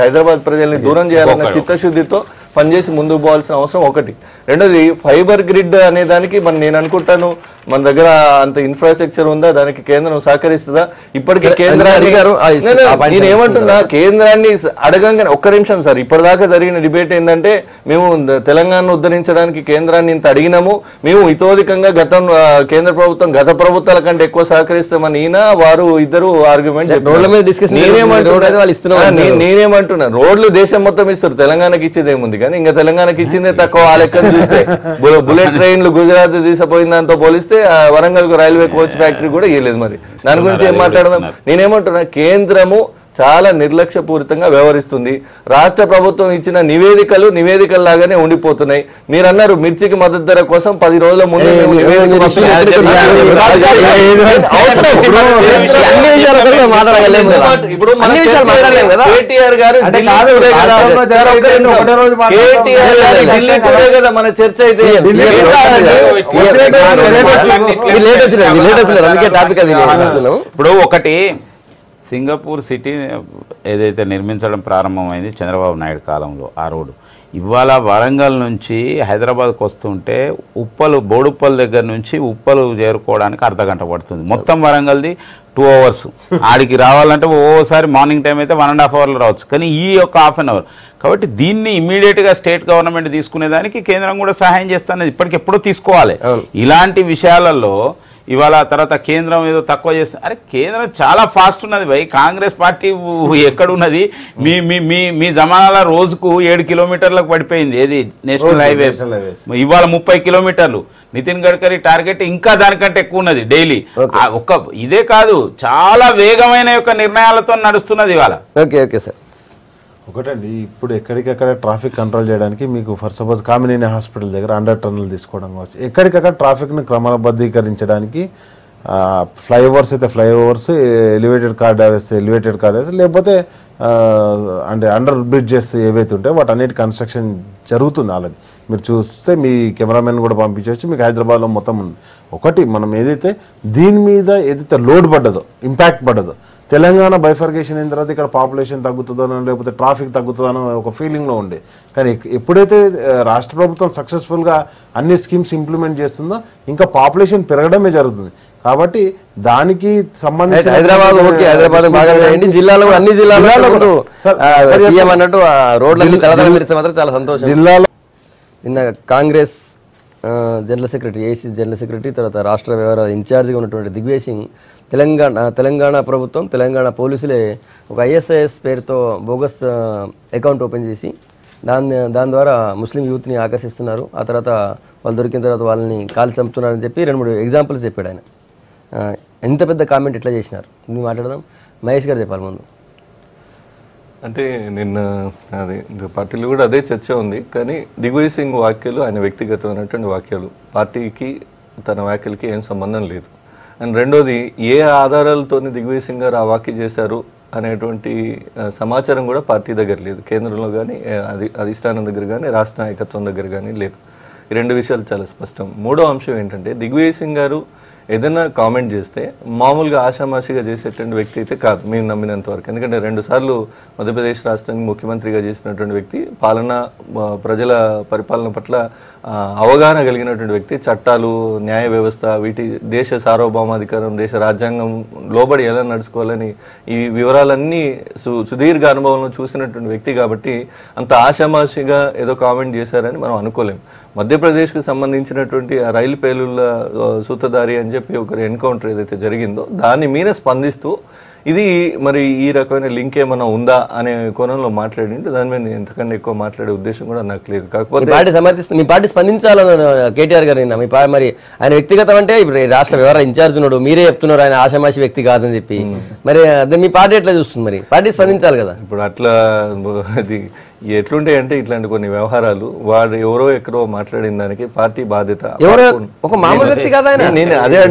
హైదరాబాద్ ప్రజల్ని దూరం చేయాలన్న చిత్తశుద్ధితో పనిచేసి ముందుకు పోవాల్సిన అవసరం ఒకటి. రెండోది, ఫైబర్ గ్రిడ్ అనే దానికి నేను అనుకుంటాను మన దగ్గర అంత ఇన్ఫ్రాస్ట్రక్చర్ ఉందా, దానికి కేంద్రం సహకరిస్తుందా? ఇప్పటికీ నేను ఏమంటున్నా, కేంద్రాన్ని అడగంగానే ఒక్క నిమిషం సార్, ఇప్పటిదాకా జరిగిన డిబేట్ ఏంటంటే మేము తెలంగాణను ఉద్ధరించడానికి కేంద్రాన్ని ఇంత అడిగినాము, మేము ఇతోధికంగా కేంద్ర ప్రభుత్వం గత ప్రభుత్వాల కంటే ఎక్కువ సహకరిస్తామని వారు ఇద్దరు ఆర్గ్యుమెంట్ నేనేమంటున్నా, రోడ్లు దేశం మొత్తం ఇస్తారు, తెలంగాణకి ఇచ్చేది ఏముంది? కానీ ఇంకా తెలంగాణకి ఇచ్చిందే తక్కువ. ఆ లెక్కను చూస్తే బుల్లెట్ ట్రైన్లు గుజరాత్ తీసుకుపోయిన దాంతో పోలిస్తే వరంగల్ రైల్వే కోచ్ ఫ్యాక్టరీ కూడా ఇవ్వలేదు. మరి దాని గురించి ఏం మాట్లాడదాం? నేనేమంటున్నా, కేంద్రము చాలా నిర్లక్ష్యపూరితంగా వ్యవహరిస్తుంది. రాష్ట్ర ప్రభుత్వం ఇచ్చిన నివేదికలు లాగానే ఉండిపోతున్నాయి. మీరు అన్నారు మిర్చికి మద్దతు ధర కోసం 10 రోజుల ముందు కేటీఆర్ గారు కదా మన చర్చ అయితే ఇప్పుడు ఒకటి సింగపూర్ సిటీ ఏదైతే నిర్మించడం ప్రారంభమైంది చంద్రబాబు నాయుడు కాలంలో ఆ రోడ్డు, ఇవాళ వరంగల్ నుంచి హైదరాబాద్కి వస్తుంటే ఉప్పలు బోడుప్పల్ దగ్గర నుంచి ఉప్పలు చేరుకోవడానికి అర్ధగంట పడుతుంది. మొత్తం వరంగల్ది 2 hours. ఆడికి రావాలంటే ఓసారి మార్నింగ్ టైం అయితే 1.5 hours రావచ్చు, కానీ ఈ యొక్క ½ an hour. కాబట్టి దీన్ని ఇమ్మీడియట్గా స్టేట్ గవర్నమెంట్ తీసుకునేదానికి కేంద్రం కూడా సహాయం చేస్తున్నది, ఇప్పటికెప్పుడో తీసుకోవాలి. ఇలాంటి విషయాలలో ఇవాళ తర్వాత కేంద్రం ఏదో తక్కువ చేస్తుంది. అరే కేంద్రం చాలా ఫాస్ట్ ఉన్నది భయ్, కాంగ్రెస్ పార్టీ ఎక్కడున్నది? మీ మీ మీ మీ జమానాల రోజుకు 7 kilometers పడిపోయింది ఏది నేషనల్ హైవేస్, ఇవాళ 30 kilometers. నితిన్ గడ్కరీ టార్గెట్ ఇంకా దానికంటే ఎక్కువ ఉన్నది డైలీ. ఒక్క ఇదే కాదు, చాలా వేగమైన యొక్క నిర్ణయాలతో నడుస్తున్నది ఇవాళ. Okay okay sir. ఒకటండి, ఇప్పుడు ఎక్కడికక్కడ ట్రాఫిక్ కంట్రోల్ చేయడానికి మీకు ఫర్ సపోజ్ కామినేని హాస్పిటల్ దగ్గర అండర్ టన్నల్ తీసుకోవడం కావచ్చు, ఎక్కడికక్కడ ట్రాఫిక్ను క్రమబద్ధీకరించడానికి ఫ్లైఓవర్స్ అయితే flyovers, elevated corridors elevated corridors, లేకపోతే అంటే అండర్ బ్రిడ్జెస్ ఏవైతే ఉంటాయో వాటన్నిటి కన్స్ట్రక్షన్ జరుగుతుంది ఆల్రెడీ. మీరు చూస్తే మీ కెమెరామెన్ కూడా పంపించవచ్చు, మీకు హైదరాబాద్లో మొత్తం ఉంది. ఒకటి మనం ఏదైతే దీని మీద ఏదైతే లోడ్ పడ్డదో, ఇంపాక్ట్ పడ్డదో, తెలంగాణ బైఫర్గేషన్ అయిన తర్వాత ఇక్కడ పాపులేషన్ తగ్గుతుందనో లేకపోతే ట్రాఫిక్ తగ్గుతుందనో ఒక ఫీలింగ్లో ఉండే, కానీ ఎప్పుడైతే రాష్ట్ర ప్రభుత్వం సక్సెస్ఫుల్గా అన్ని స్కీమ్స్ ఇంప్లిమెంట్ చేస్తుందో ఇంకా పాపులేషన్ పెరగడమే జరుగుతుంది. కాబట్టి దానికి సంబంధించి హైదరాబాద్ ఓకే, హైదరాబాద్ బాగా జిల్లాలో అన్ని జిల్లాలో సీఎం అన్నట్టు రోడ్లన్నీ తలతల మెరిస్తే మాత్రం చాలా సంతోషం. జిల్లాలో నిన్న Congress general secretary, AC general secretary, తర్వాత రాష్ట్ర వ్యవహారాల ఇన్ఛార్జిగా ఉన్నటువంటి దిగ్విజయ్ సింగ్ తెలంగాణ ప్రభుత్వం, తెలంగాణ పోలీసులే ఒక ISIS పేరుతో బోగస్ అకౌంట్ ఓపెన్ చేసి దాని ద్వారా ముస్లిం యూత్ని ఆకర్షిస్తున్నారు. ఆ తర్వాత వాళ్ళు దొరికిన తర్వాత వాళ్ళని కాల్చి చంపుతున్నారని చెప్పి 2-3 ఎగ్జాంపుల్స్ చెప్పాడు ఆయన. ఎంత పెద్ద కామెంట్ ఎట్లా చేసినారు మేము మాట్లాడదాం. మహేష్ గారు చెప్పాలి ముందు. అంటే నిన్న అది పార్టీలో కూడా అదే చర్చ ఉంది, కానీ దిగ్విజయ్ సింగ్ వ్యాఖ్యలు ఆయన వ్యక్తిగతమైనటువంటి వ్యాఖ్యలు, పార్టీకి తన వ్యాఖ్యలకి ఏం సంబంధం లేదు. అండ్ రెండోది, ఏ ఆధారాలతో దిగ్విజయ్ సింగ్ గారు ఆ వ్యాఖ్య చేశారు అనేటువంటి సమాచారం కూడా పార్టీ దగ్గర లేదు, కేంద్రంలో కానీ అధిష్టానం దగ్గర కానీ రాష్ట్ర నాయకత్వం దగ్గర కానీ లేదు. ఈ 2 విషయాలు చాలా స్పష్టం. మూడో అంశం ఏంటంటే, దిగ్విజయ్ సింగ్ గారు ఏదైనా కామెంట్ చేస్తే మామూలుగా ఆషామాషిగా చేసేటువంటి వ్యక్తి అయితే కాదు మేము నమ్మినంత వరకు. ఎందుకంటే 2 సార్లు మధ్యప్రదేశ్ రాష్ట్రానికి ముఖ్యమంత్రిగా చేసినటువంటి వ్యక్తి, ప్రజల పరిపాలన పట్ల అవగాహన కలిగినటువంటి వ్యక్తి, చట్టాలు, న్యాయ వ్యవస్థ, వీటి దేశ సార్వభౌమాధికారం, దేశ రాజ్యాంగం లోబడి ఎలా నడుచుకోవాలని ఈ వివరాలన్నీ సుదీర్ఘ అనుభవంలో చూసినటువంటి వ్యక్తి కాబట్టి అంత ఆషామాషిగా ఏదో కామెంట్ చేశారని మనం అనుకోలేం. మధ్యప్రదేశ్కు సంబంధించినటువంటి ఆ రైలు పేలుళ్ళ సూత్రధారి అని చెప్పి ఒకరి ఎన్కౌంటర్ ఏదైతే జరిగిందో దాని మీద స్పందిస్తూ ఇది మరి ఈ రకమైన లింక్ ఏమైనా ఉందా అనే కోణంలో మాట్లాడింటే దాని మీద ఎంతకన్నా ఎక్కువ మాట్లాడే ఉద్దేశం కూడా నాకు లేదు. కాకపోతే మీ పార్టీ స్పందించాలని కేటీఆర్ గారు మరి ఆయన వ్యక్తిగతం అంటే ఇప్పుడు రాష్ట్ర వ్యవహార ఇన్ఛార్జ్ ఉన్నాడు, మీరే చెప్తున్నారు ఆయన ఆషామాషి వ్యక్తి కాదని చెప్పి, మరి మీ పార్టీ ఎట్లా చూస్తుంది? మరి పార్టీ స్పందించాలి కదా. ఇప్పుడు అట్లా అది ఎట్లుంటాయి అంటే ఇట్లాంటి కొన్ని వ్యవహారాలు వాడు ఎవరో ఎక్కడో మాట్లాడిన దానికి పార్టీ బాధ్యత. ఒక మామూలు వ్యక్తి కదా నేను అదే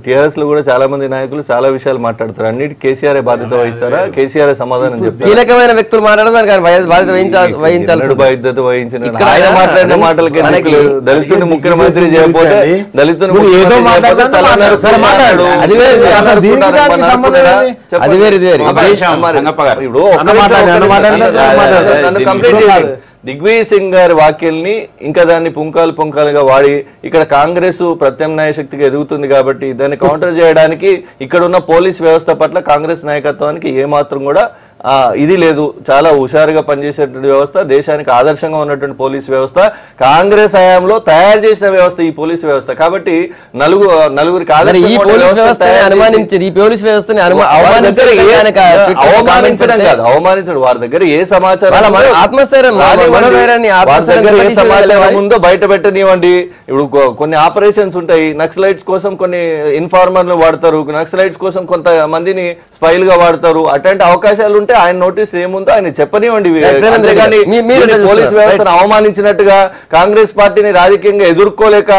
టీఆర్ఎస్ లో కూడా చాలా మంది నాయకులు చాలా విషయాలు మాట్లాడతారు, అన్నిటి కేసీఆర్ బాధ్యత వహిస్తారా? కేసీఆర్ సమాధానం చెప్తారు. కీలకమైన వ్యక్తులు మాట్లాడదానికి బాధ్యత బాధ్యత వహించిన ఆయన మాట్లాడిన మాటలకి దళితుని ముఖ్యమంత్రి చేయకపోతే దళితుని దిగ్విజయ్ సింగ్ గారి వ్యాఖ్యల్ని ఇంకా దాన్ని పుంకాలుగా వాడి ఇక్కడ కాంగ్రెస్ ప్రత్యామ్నాయ శక్తిగా ఎదుగుతుంది కాబట్టి దాన్ని కౌంటర్ చేయడానికి ఇక్కడ ఉన్న పోలీస్ వ్యవస్థ పట్ల కాంగ్రెస్ నాయకత్వానికి ఏమాత్రం కూడా ఇది లేదు. చాలా హుషారుగా పనిచేసేటువంటి వ్యవస్థ, దేశానికి ఆదర్శంగా ఉన్నటువంటి పోలీస్ వ్యవస్థ, కాంగ్రెస్ హయాంలో తయారు చేసిన వ్యవస్థ ఈ పోలీస్ వ్యవస్థ. కాబట్టి నలుగురికి అవమానించడం కాదు, అవమానించడం వారి దగ్గర ఏ సమాచారం ఉందో బయట పెట్టనివ్వండి. ఇప్పుడు కొన్ని ఆపరేషన్స్ ఉంటాయి, నక్సలైట్స్ కోసం కొన్ని ఇన్ఫార్మర్లు వాడతారు, నక్సలైట్స్ కోసం కొంత మందిని స్పైల్ గా వాడతారు. అటువంటి అవకాశాలు ఆయన నోటీస్ ఏముందో ఆయన చెప్పనివ్వండి. పోలీస్ వ్యవస్థను అవమానించినట్టుగా కాంగ్రెస్ పార్టీని రాజకీయంగా ఎదుర్కోలేక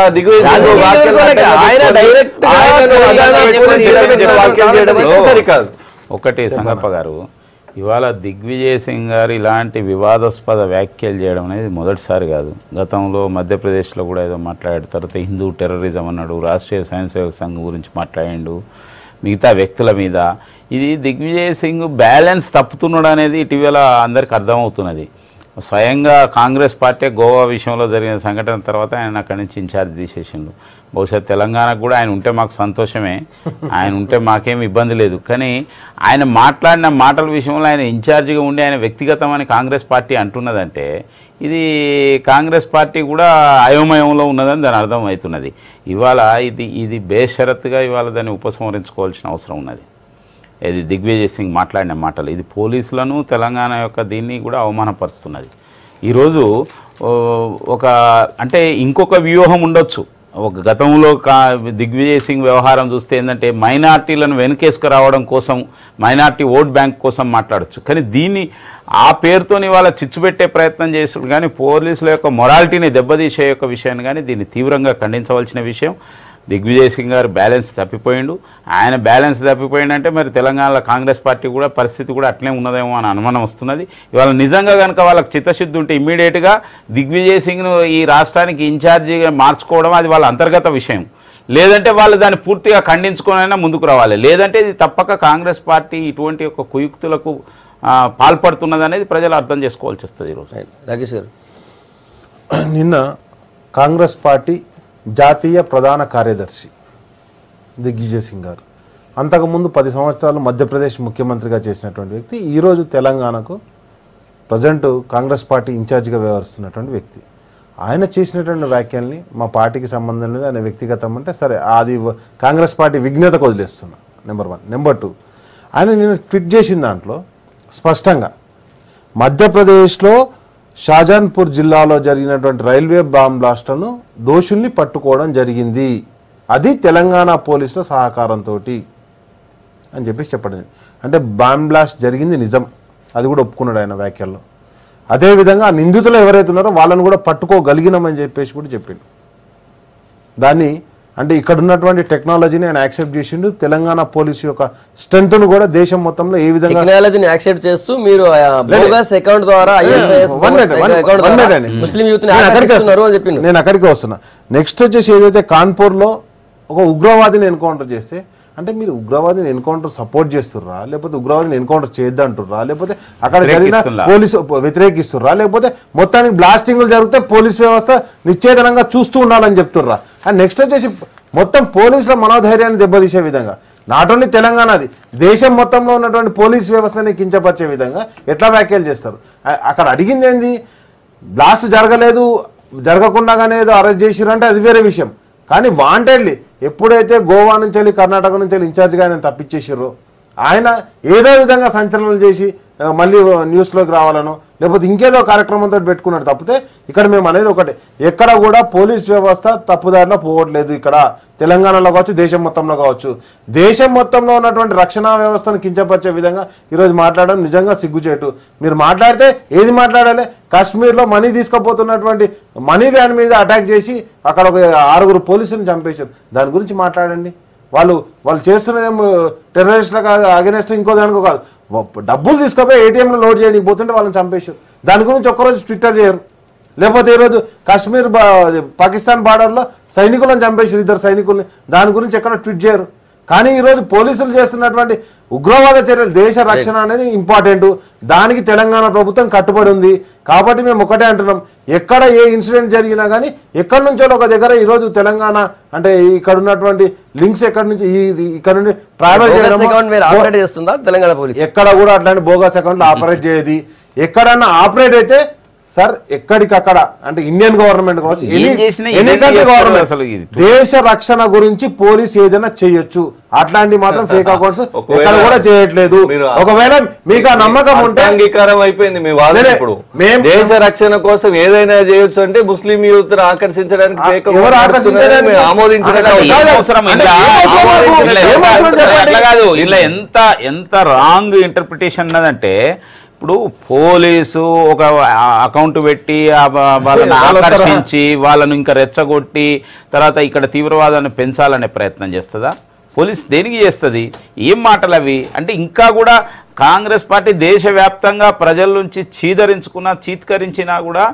సరికాదు. ఒకటి సంగప్ప గారు, ఇవాళ దిగ్విజయ్ సింగ్ గారు ఇలాంటి వివాదాస్పద వ్యాఖ్యలు చేయడం అనేది మొదటిసారి కాదు. గతంలో మధ్యప్రదేశ్లో కూడా ఏదో మాట్లాడాడు, తర్వాత హిందూ టెర్రరిజం అన్నాడు, రాష్ట్రీయ స్వయం సేవక సంఘం గురించి మాట్లాడిండు, మిగతా వ్యక్తుల మీద. ఇది దిగ్విజయ్ సింగ్ బ్యాలెన్స్ తప్పుతున్నాడు అనేది ఇటీవల అందరికీ అర్థమవుతున్నది. స్వయంగా కాంగ్రెస్ పార్టీ గోవా విషయంలో జరిగిన సంఘటన తర్వాత ఆయన అక్కడి నుంచి ఇన్ఛార్జ్ తీసేసిండు. బహుశా తెలంగాణకు కూడా ఆయన ఉంటే మాకు సంతోషమే, ఆయన ఉంటే మాకేం ఇబ్బంది లేదు. కానీ ఆయన మాట్లాడిన మాటల విషయంలో ఆయన ఇన్ఛార్జిగా ఉండి ఆయన వ్యక్తిగతమని కాంగ్రెస్ పార్టీ అంటున్నదంటే ఇది కాంగ్రెస్ పార్టీ కూడా అయోమయంలో ఉన్నదని దాని అర్థం అవుతున్నది. ఇవాళ ఇది బేషరత్తుగా ఇవాళ దాన్ని ఉపసంహరించుకోవాల్సిన అవసరం ఉన్నది. ఇది దిగ్విజయ్ సింగ్ మాట్లాడిన మాటలు ఇది పోలీసులను తెలంగాణ యొక్క దీన్ని కూడా అవమానపరుస్తున్నది. ఈరోజు ఒక అంటే ఇంకొక వ్యూహం ఉండొచ్చు. ఒక గతంలో దిగ్విజయ్ సింగ్ వ్యవహారం చూస్తే ఏంటంటే మైనార్టీలను వెనుకేసుకు రావడం కోసం, మైనార్టీ ఓట్ బ్యాంక్ కోసం మాట్లాడచ్చు. కానీ దీన్ని ఆ పేరుతోని వాళ్ళ చిచ్చుపెట్టే ప్రయత్నం చేస్తుడు. కానీ పోలీసుల యొక్క మొరాలిటీని దెబ్బతీసే యొక్క విషయాన్ని కానీ దీన్ని తీవ్రంగా ఖండించవలసిన విషయం. దిగ్విజయ్ సింగ్ గారు బ్యాలెన్స్ తప్పిపోయిండు. ఆయన బ్యాలెన్స్ తప్పిపోయిందంటే మరి తెలంగాణలో కాంగ్రెస్ పార్టీ కూడా పరిస్థితి కూడా అట్లే ఉన్నదేమో అని అనుమానం వస్తున్నది. ఇవాళ నిజంగా కనుక వాళ్ళకి చిత్తశుద్ధి ఉంటే ఇమ్మీడియట్గా దిగ్విజయ్ సింగ్ను ఈ రాష్ట్రానికి ఇన్ఛార్జిగా మార్చుకోవడం అది వాళ్ళ అంతర్గత విషయం. లేదంటే వాళ్ళు దాన్ని పూర్తిగా ఖండించుకోనైనా ముందుకు రావాలి. లేదంటే ఇది తప్పక కాంగ్రెస్ పార్టీ ఇటువంటి యొక్క కుయుక్తులకు పాల్పడుతున్నది అనేది ప్రజలు అర్థం చేసుకోవాల్సి వస్తుంది. ఈరోజు రాకేష్ గారు, నిన్న కాంగ్రెస్ పార్టీ జాతీయ ప్రధాన కార్యదర్శి దిగ్విజయ్ సింగ్ గారు అంతకుముందు 10 సంవత్సరాలు మధ్యప్రదేశ్ ముఖ్యమంత్రిగా చేసినటువంటి వ్యక్తి, ఈరోజు తెలంగాణకు ప్రజెంట్ కాంగ్రెస్ పార్టీ ఇన్ఛార్జిగా వ్యవహరిస్తున్నటువంటి వ్యక్తి. ఆయన చేసినటువంటి వ్యాఖ్యల్ని మా పార్టీకి సంబంధం లేదు, ఆయన వ్యక్తిగతం అంటే సరే అది కాంగ్రెస్ పార్టీ విఘ్నతకు వదిలేస్తున్నా. నెంబర్ 1. నెంబర్ 2, ఆయన నేను ట్వీట్ చేసిన దాంట్లో స్పష్టంగా మధ్యప్రదేశ్లో షాజాన్పూర్ జిల్లాలో జరిగినటువంటి రైల్వే బాంబ్ బ్లాస్ట్లను దోషుల్ని పట్టుకోవడం జరిగింది, అది తెలంగాణ పోలీసుల సహకారంతో అని చెప్పేసి చెప్పడం. అంటే బాంబ్ బ్లాస్ట్ జరిగింది నిజం, అది కూడా ఒప్పుకున్నాడు ఆయన వ్యాఖ్యల్లో. అదేవిధంగా ఆ నిందితులు ఎవరైతే ఉన్నారో వాళ్ళని కూడా పట్టుకోగలిగినామని చెప్పేసి కూడా చెప్పిండు. దాన్ని అంటే ఇక్కడ ఉన్నటువంటి టెక్నాలజీని ఆయన యాక్సెప్ట్ చేసిండు. తెలంగాణ పోలీసు యొక్క స్ట్రెంగ్త్ను కూడా దేశం మొత్తంలో ఏ విధంగా టెక్నాలజీని యాక్సెప్ట్ చేస్తూ మీరు బోగస్ అకౌంట్ ద్వారా ముస్లిం యూత్ ని ఆకర్షిస్తున్నారు అని చెప్పిండు. నేను అక్కడికి వస్తున్నా. నెక్స్ట్ వచ్చేసి ఏదైతే కాన్పూర్లో ఒక ఉగ్రవాదిని ఎన్కౌంటర్ చేస్తే అంటే మీరు ఉగ్రవాదిని ఎన్కౌంటర్ సపోర్ట్ చేస్తుర్రా, లేకపోతే ఉగ్రవాదిని ఎన్కౌంటర్ చేద్దంటుర్రా, లేకపోతే అక్కడ జరిగిన పోలీసు వ్యతిరేకిస్తుర్రా, లేకపోతే మొత్తానికి బ్లాస్టింగ్లు జరిగితే పోలీస్ వ్యవస్థ నిశ్చేతనంగా చూస్తూ ఉండాలని చెప్తుర్రా. అండ్ నెక్స్ట్ వచ్చేసి మొత్తం పోలీసుల మనోధైర్యాన్ని దెబ్బతీసే విధంగా నాట్ ఓన్లీ తెలంగాణది దేశం మొత్తంలో ఉన్నటువంటి పోలీస్ వ్యవస్థని కించపరిచే విధంగా ఎట్లా వ్యాఖ్యలు చేస్తారు. అక్కడ అడిగింది ఏంది, బ్లాస్ట్ జరగలేదు, జరగకుండానే ఏదో అరెస్ట్ చేసిర్రు అంటే అది వేరే విషయం. కానీ వాంటెడ్లీ ఎప్పుడైతే గోవా నుంచి వెళ్ళి కర్ణాటక నుంచి వెళ్ళి ఇన్ఛార్జ్గా ఆయన తప్పించేసారో ఆయన ఏదో విధంగా సంచలనాలు చేసి మళ్ళీ న్యూస్లోకి రావాలనో లేకపోతే ఇంకేదో కార్యక్రమంతో పెట్టుకున్నాడు తప్పితే ఇక్కడ మేము అనేది ఒకటి, ఎక్కడ కూడా పోలీస్ వ్యవస్థ తప్పుదారిలో పోవట్లేదు. ఇక్కడ తెలంగాణలో కావచ్చు, దేశం మొత్తంలో కావచ్చు. దేశం మొత్తంలో ఉన్నటువంటి రక్షణ వ్యవస్థను కించపరిచే విధంగా ఈరోజు మాట్లాడడం నిజంగా సిగ్గుచేటు. మీరు మాట్లాడితే ఏది మాట్లాడాలి, కాశ్మీర్లో మనీ తీసుకుపోతున్నటువంటి మనీ వ్యాన్ మీద అటాక్ చేసి అక్కడ ఒక 6 పోలీసులను చంపేశారు, దాని గురించి మాట్లాడండి. వాళ్ళు చేస్తున్నదేమో టెర్రరిస్టులకు అగెనెస్ట్ ఇంకో దానికో కాదు, డబ్బులు తీసుకుపోయి ఏటీఎంలో లోడ్ చేయడానికి పోతుంటే వాళ్ళని చంపేశారు. దాని గురించి ఒక్కరోజు ట్విట్టర్ చేయరు. లేకపోతే ఈరోజు కాశ్మీర్ పాకిస్తాన్ బార్డర్లో సైనికులను చంపేశారు, 2 సైనికుల్ని, దాని గురించి ఎక్కడ ట్వీట్ చేయరు. కానీ ఈరోజు పోలీసులు చేస్తున్నటువంటి ఉగ్రవాద చర్యలు, దేశ రక్షణ అనేది ఇంపార్టెంట్, దానికి తెలంగాణ ప్రభుత్వం కట్టుబడి ఉంది. కాబట్టి మేము ఒకటే అంటున్నాం, ఎక్కడ ఏ ఇన్సిడెంట్ జరిగినా కానీ ఎక్కడి నుంచో ఒక దగ్గర ఈరోజు తెలంగాణ అంటే ఇక్కడ ఉన్నటువంటి లింక్స్ ఎక్కడి నుంచి ఇక్కడ నుండి ట్రావెల్ చేయడం ఎక్కడ కూడా అట్లాంటి బోగస్ అకౌంట్లు ఆపరేట్ చేయదు. ఎక్కడన్నా ఆపరేట్ అయితే సార్ ఎక్కడికక్కడ అంటే ఇండియన్ గవర్నమెంట్ కావచ్చు, ఎనీ కంట్రీ గవర్నమెంట్ దేశ రక్షణ గురించి పోలీస్ ఏదైనా చేయొచ్చు. అట్లాంటి మాత్రం ఫేక్ అకౌంట్స్ ఎక్కడ కూడా చేయట్లేదు. ఒకవేళ మీకు ఆ నమ్మకం ఉంటే అంగీకారం అయిపోయింది. మీ వాదన ఇప్పుడు దేశ రక్షణ కోసం ఏదైనా చేయొచ్చు అంటే ముస్లిం యూత్ ఆకర్షించడానికి ఎవరు ఆకర్షించడానికి ఇలా ఎంత రాంగ్ ఇంటర్ప్రిటేషన్ అన్నదంటే ఇప్పుడు పోలీసు ఒక అకౌంట్ పెట్టి వాళ్ళని ఆకర్షించి వాళ్ళను ఇంకా రెచ్చగొట్టి తర్వాత ఇక్కడ తీవ్రవాదాన్ని పెంచాలనే ప్రయత్నం చేస్తుందా? పోలీస్ దేనికి చేస్తుంది? ఏం మాటలు అవి అంటే ఇంకా కూడా కాంగ్రెస్ పార్టీ దేశవ్యాప్తంగా ప్రజల నుంచి చీత్కరించినా కూడా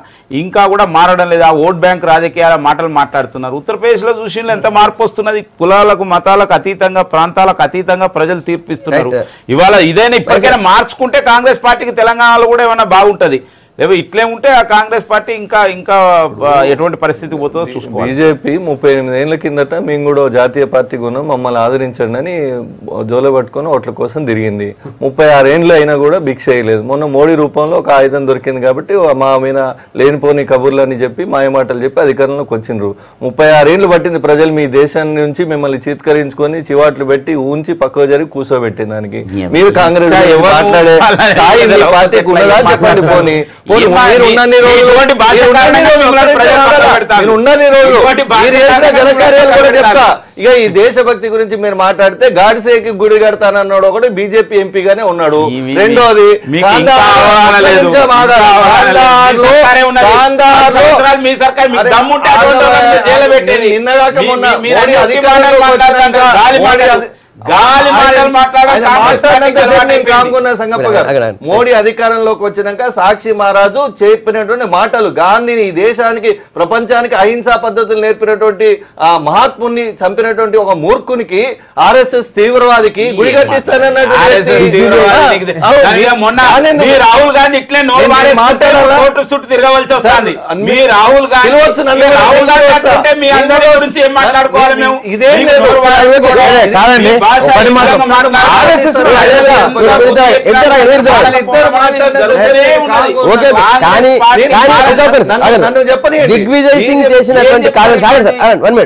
ఇంకా కూడా మారడం లేదు. ఆ ఓట్ బ్యాంక్ రాజకీయాల మాటలు మాట్లాడుతున్నారు. ఉత్తరప్రదేశ్లో చూసిన ఎంత మార్పు వస్తున్నది. కులాలకు మతాలకు అతీతంగా ప్రాంతాలకు అతీతంగా ప్రజలు తీర్పిస్తున్నారు. ఇవాళ ఇదైనా ఇప్పటికైనా మార్చుకుంటే కాంగ్రెస్ పార్టీకి తెలంగాణలో కూడా ఏమైనా బాగుంటుంది. లేవు ఇట్లే ఉంటే ఆ కాంగ్రెస్ పార్టీ ఇంకా ఎటువంటి పరిస్థితి పోతుందో చూసుకోవాలి. బీజేపీ 38 ఏళ్ల కిందట మేము కూడా జాతీయ పార్టీ కొన్నాం, మమ్మల్ని ఆదరించండి అని జోలో పట్టుకొని ఓట్ల కోసం తిరిగింది. 36 ఏళ్ళు అయినా కూడా భిక్ష వేయలేదు. మొన్న మోడీ రూపంలో ఒక ఆయుధం దొరికింది కాబట్టి మా మీద లేనిపోని కబుర్లని చెప్పి మాయమాటలు చెప్పి అధికారంలోకి వచ్చిండ్రు. 36 ఏళ్ళు పట్టింది ప్రజలు మీ దేశాన్ని నుంచి మిమ్మల్ని చీత్కరించుకొని చివాట్లు పెట్టి ఊంచి పక్కకు జరిగి కూర్చోబెట్టింది. దానికి మీరు కాంగ్రెస్ మాట్లాడే పార్టీకి ఉన్నదా చెప్పండి. పోనీ ఘనకార్యాలు కూడా చెప్తా. ఇక ఈ దేశభక్తి గురించి మీరు మాట్లాడితే గాడ్సేకి గుడి కడతానన్నాడు ఒకటి బీజేపీ ఎంపీగానే ఉన్నాడు. రెండోది నిన్నగాక మొన్న మోడీ అధికారంలోకి వచ్చినాక సాక్షి మహారాజు చెప్పినటువంటి మాటలు, గాంధీని ఈ దేశానికి ప్రపంచానికి అహింసా పద్ధతులు నేర్పినటువంటి ఆ మహాత్ముని చంపినటువంటి ఒక మూర్ఖునికి ఆర్ఎస్ఎస్ తీవ్రవాదికి గుడి కట్టిస్తానన్నట్టు రాహుల్ గాంధీ ఇట్లే తిరగవలసి వస్తుంది. రాహుల్ గాంధీ మీ అందరి గురించి ఏం మాట్లాడుకోవాలి మేము? ఇదే దిగ్విజయ్ సింగ్ చేసినటువంటి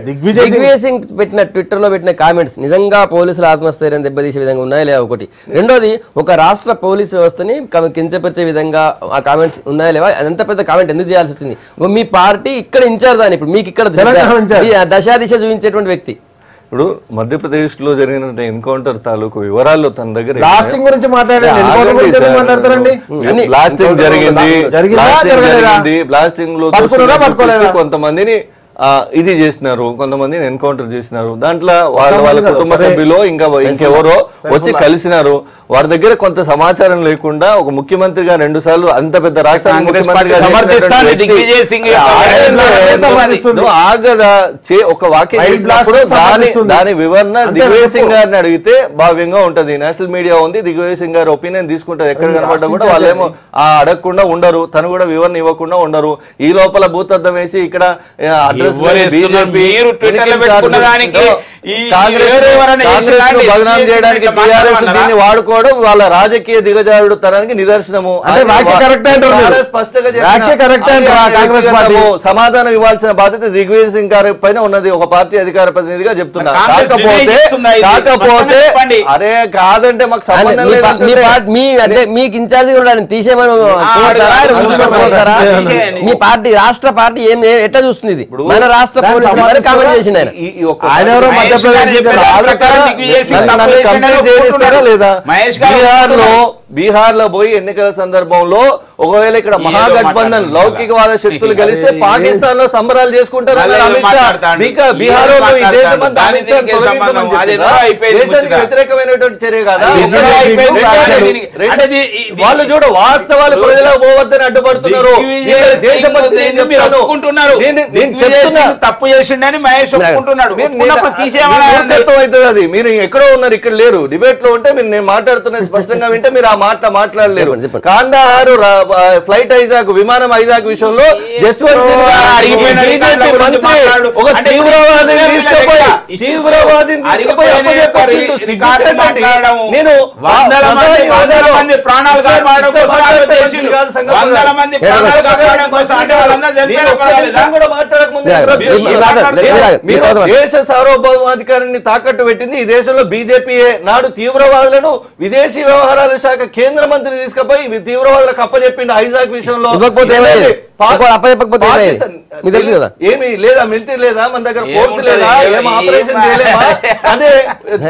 దిగ్విజయ్ సింగ్ పెట్టిన ట్విట్టర్ లో పెట్టిన కామెంట్స్ నిజంగా పోలీసుల ఆత్మస్థైర్యం దెబ్బతీసే విధంగా ఉన్నాయా లేదా ఒకటి. రెండోది ఒక రాష్ట్ర పోలీసు వ్యవస్థని కించపరిచే విధంగా ఆ కామెంట్స్ ఉన్నాయా లేవా? అంత పెద్ద కామెంట్ ఎందుకు చేయాల్సి వచ్చింది? మీ పార్టీ ఇక్కడ ఇన్ఛార్జ్ అని ఇప్పుడు మీకు ఇక్కడ దశాదిశ చూపించేటువంటి వ్యక్తి. ఇప్పుడు మధ్యప్రదేశ్ లో జరిగిన ఎన్కౌంటర్ తాలూకు వివరాల్లో తన దగ్గర బ్లాస్టింగ్ గురించి మాట్లాడారండి. బ్లాస్టింగ్ బ్లాస్టింగ్ లో కొంతమందిని ఇది చేసినారు, కొంతమందిని ఎన్కౌంటర్ చేసినారు. దాంట్లో వాళ్ళ కుటుంబ సభ్యులు ఇంకెవరో వచ్చి కలిసినారు. వారి దగ్గర కొంత సమాచారం లేకుండా ఒక ముఖ్యమంత్రిగా 2 సార్లు అంత పెద్ద రాష్ట్రానికి ఆగదా ఒక వాక్యం దాని వివరణ దిగ్విజయ్ సింగ్ గారిని అడిగితే భావ్యంగా ఉంటది. నేషనల్ మీడియా ఉంది, దిగ్విజయ్ సింగ్ గారి ఒపీనియన్ తీసుకుంటారు. ఎక్కడ కనబడ్డా కూడా వాళ్ళేమో అడగకుండా ఉండరు, తను కూడా వివరణ ఇవ్వకుండా ఉండరు. ఈ లోపల భూతద్దం వేసి ఇక్కడ అడ్రస్ బదనాం చేయడానికి టీఆర్ఎస్ దీన్ని వాడుకోవడం వాళ్ళ రాజకీయ దిగజారుడుతనానికి నిదర్శనము. సమాధానం ఇవ్వాల్సిన బాధ్యత దిగ్విజయ్ సింగ్ గారి పైన ఉన్నది, ఒక పార్టీ అధికార ప్రతినిధిగా చెప్తున్నా. కాకపోతే అరే కాదంటే మాకు సంబంధం లేదు. మీకు ఇన్ఛార్జ్ తీసేమని మీ పార్టీ రాష్ట్ర పార్టీ ఎట్లా చూస్తుంది? ఇది మన రాష్ట్ర పోలీసు కామెంట్ చేసింది లేదా? బీహార్ లో పోయి ఎన్నికల సందర్భంలో ఒకవేళ ఇక్కడ మహాగఠబంధన్ లౌకికవాద శక్తులు గెలిస్తే పాకిస్తాన్ లో సంబరాలు చేసుకుంటారు అమిత్ షా. బీహార్ ఈ దేశమంతా అమిత్ షా దేశానికి వ్యతిరేకమైనటువంటి చర్య కాదా? వాళ్ళు చూడు వాస్తవాలు ప్రజలకు పోవద్దని అడ్డుపడుతున్నారు. తప్పు చేసిండని మహేష్ ఒప్పుకుంటున్నాడు. అది మీరు ఎక్కడో ఉన్నారు, ఇక్కడ లేరు. డిబేట్ లో ఉంటే మీరు నేను మాట్లాడుతున్న స్పష్టంగా వింటే మీరు ఆ మాట మాట్లాడలేరు. కాందహార్ ఫ్లైట్ ఐజాక్ విమానం ఐజాక్ విషయంలో జస్వంత్ సింగ్ ఒక తీవ్రవాదిని తీసుకుపోయి నేను ప్రాణాలు దేశ సార్వభౌమాధికారాన్ని తాకట్టు పెట్టింది ఈ దేశంలో బీజేపీయే. నాడు తీవ్రవాదులను విదేశీ వ్యవహారాల శాఖ కేంద్ర మంత్రి తీసుకుపోయి తీవ్రవాదులకు అప్పచెప్పిండు ఐజాక్ విషయంలో. ఏమి లేదా, మిలిటరీ లేదా, మన దగ్గర ఫోర్స్ లేదా, ఏం ఆపరేషన్ చేయలేమా? అంటే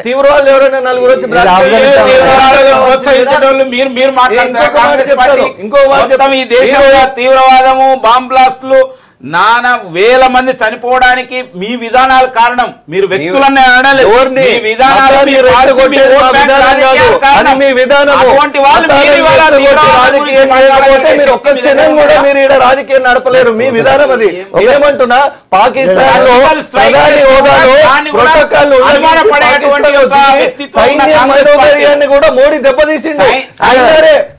తీవ్రవాదులు ఎవరైనా 4 వచ్చి ఇంకో తీవ్రవాదము బాంబ్ బ్లాస్టులు నానా వేల మంది చనిపోవడానికి మీ విధానాలు కారణం. మీరు వ్యక్తులన్నీ అనలేదు. మీ విధానాలు, మీ పాలసీ, మీ ఓట్ బ్యాంక్ రాజకీయాలు కారణం. అటువంటి వాళ్ళు మీరు ఇవాళ రాజకీయం నడపలేరు. మీ విధానం అది. ఏమంటున్నా పాకిస్తాన్ సైన్యాన్ని కూడా మోడీ దెబ్బతీసిండు.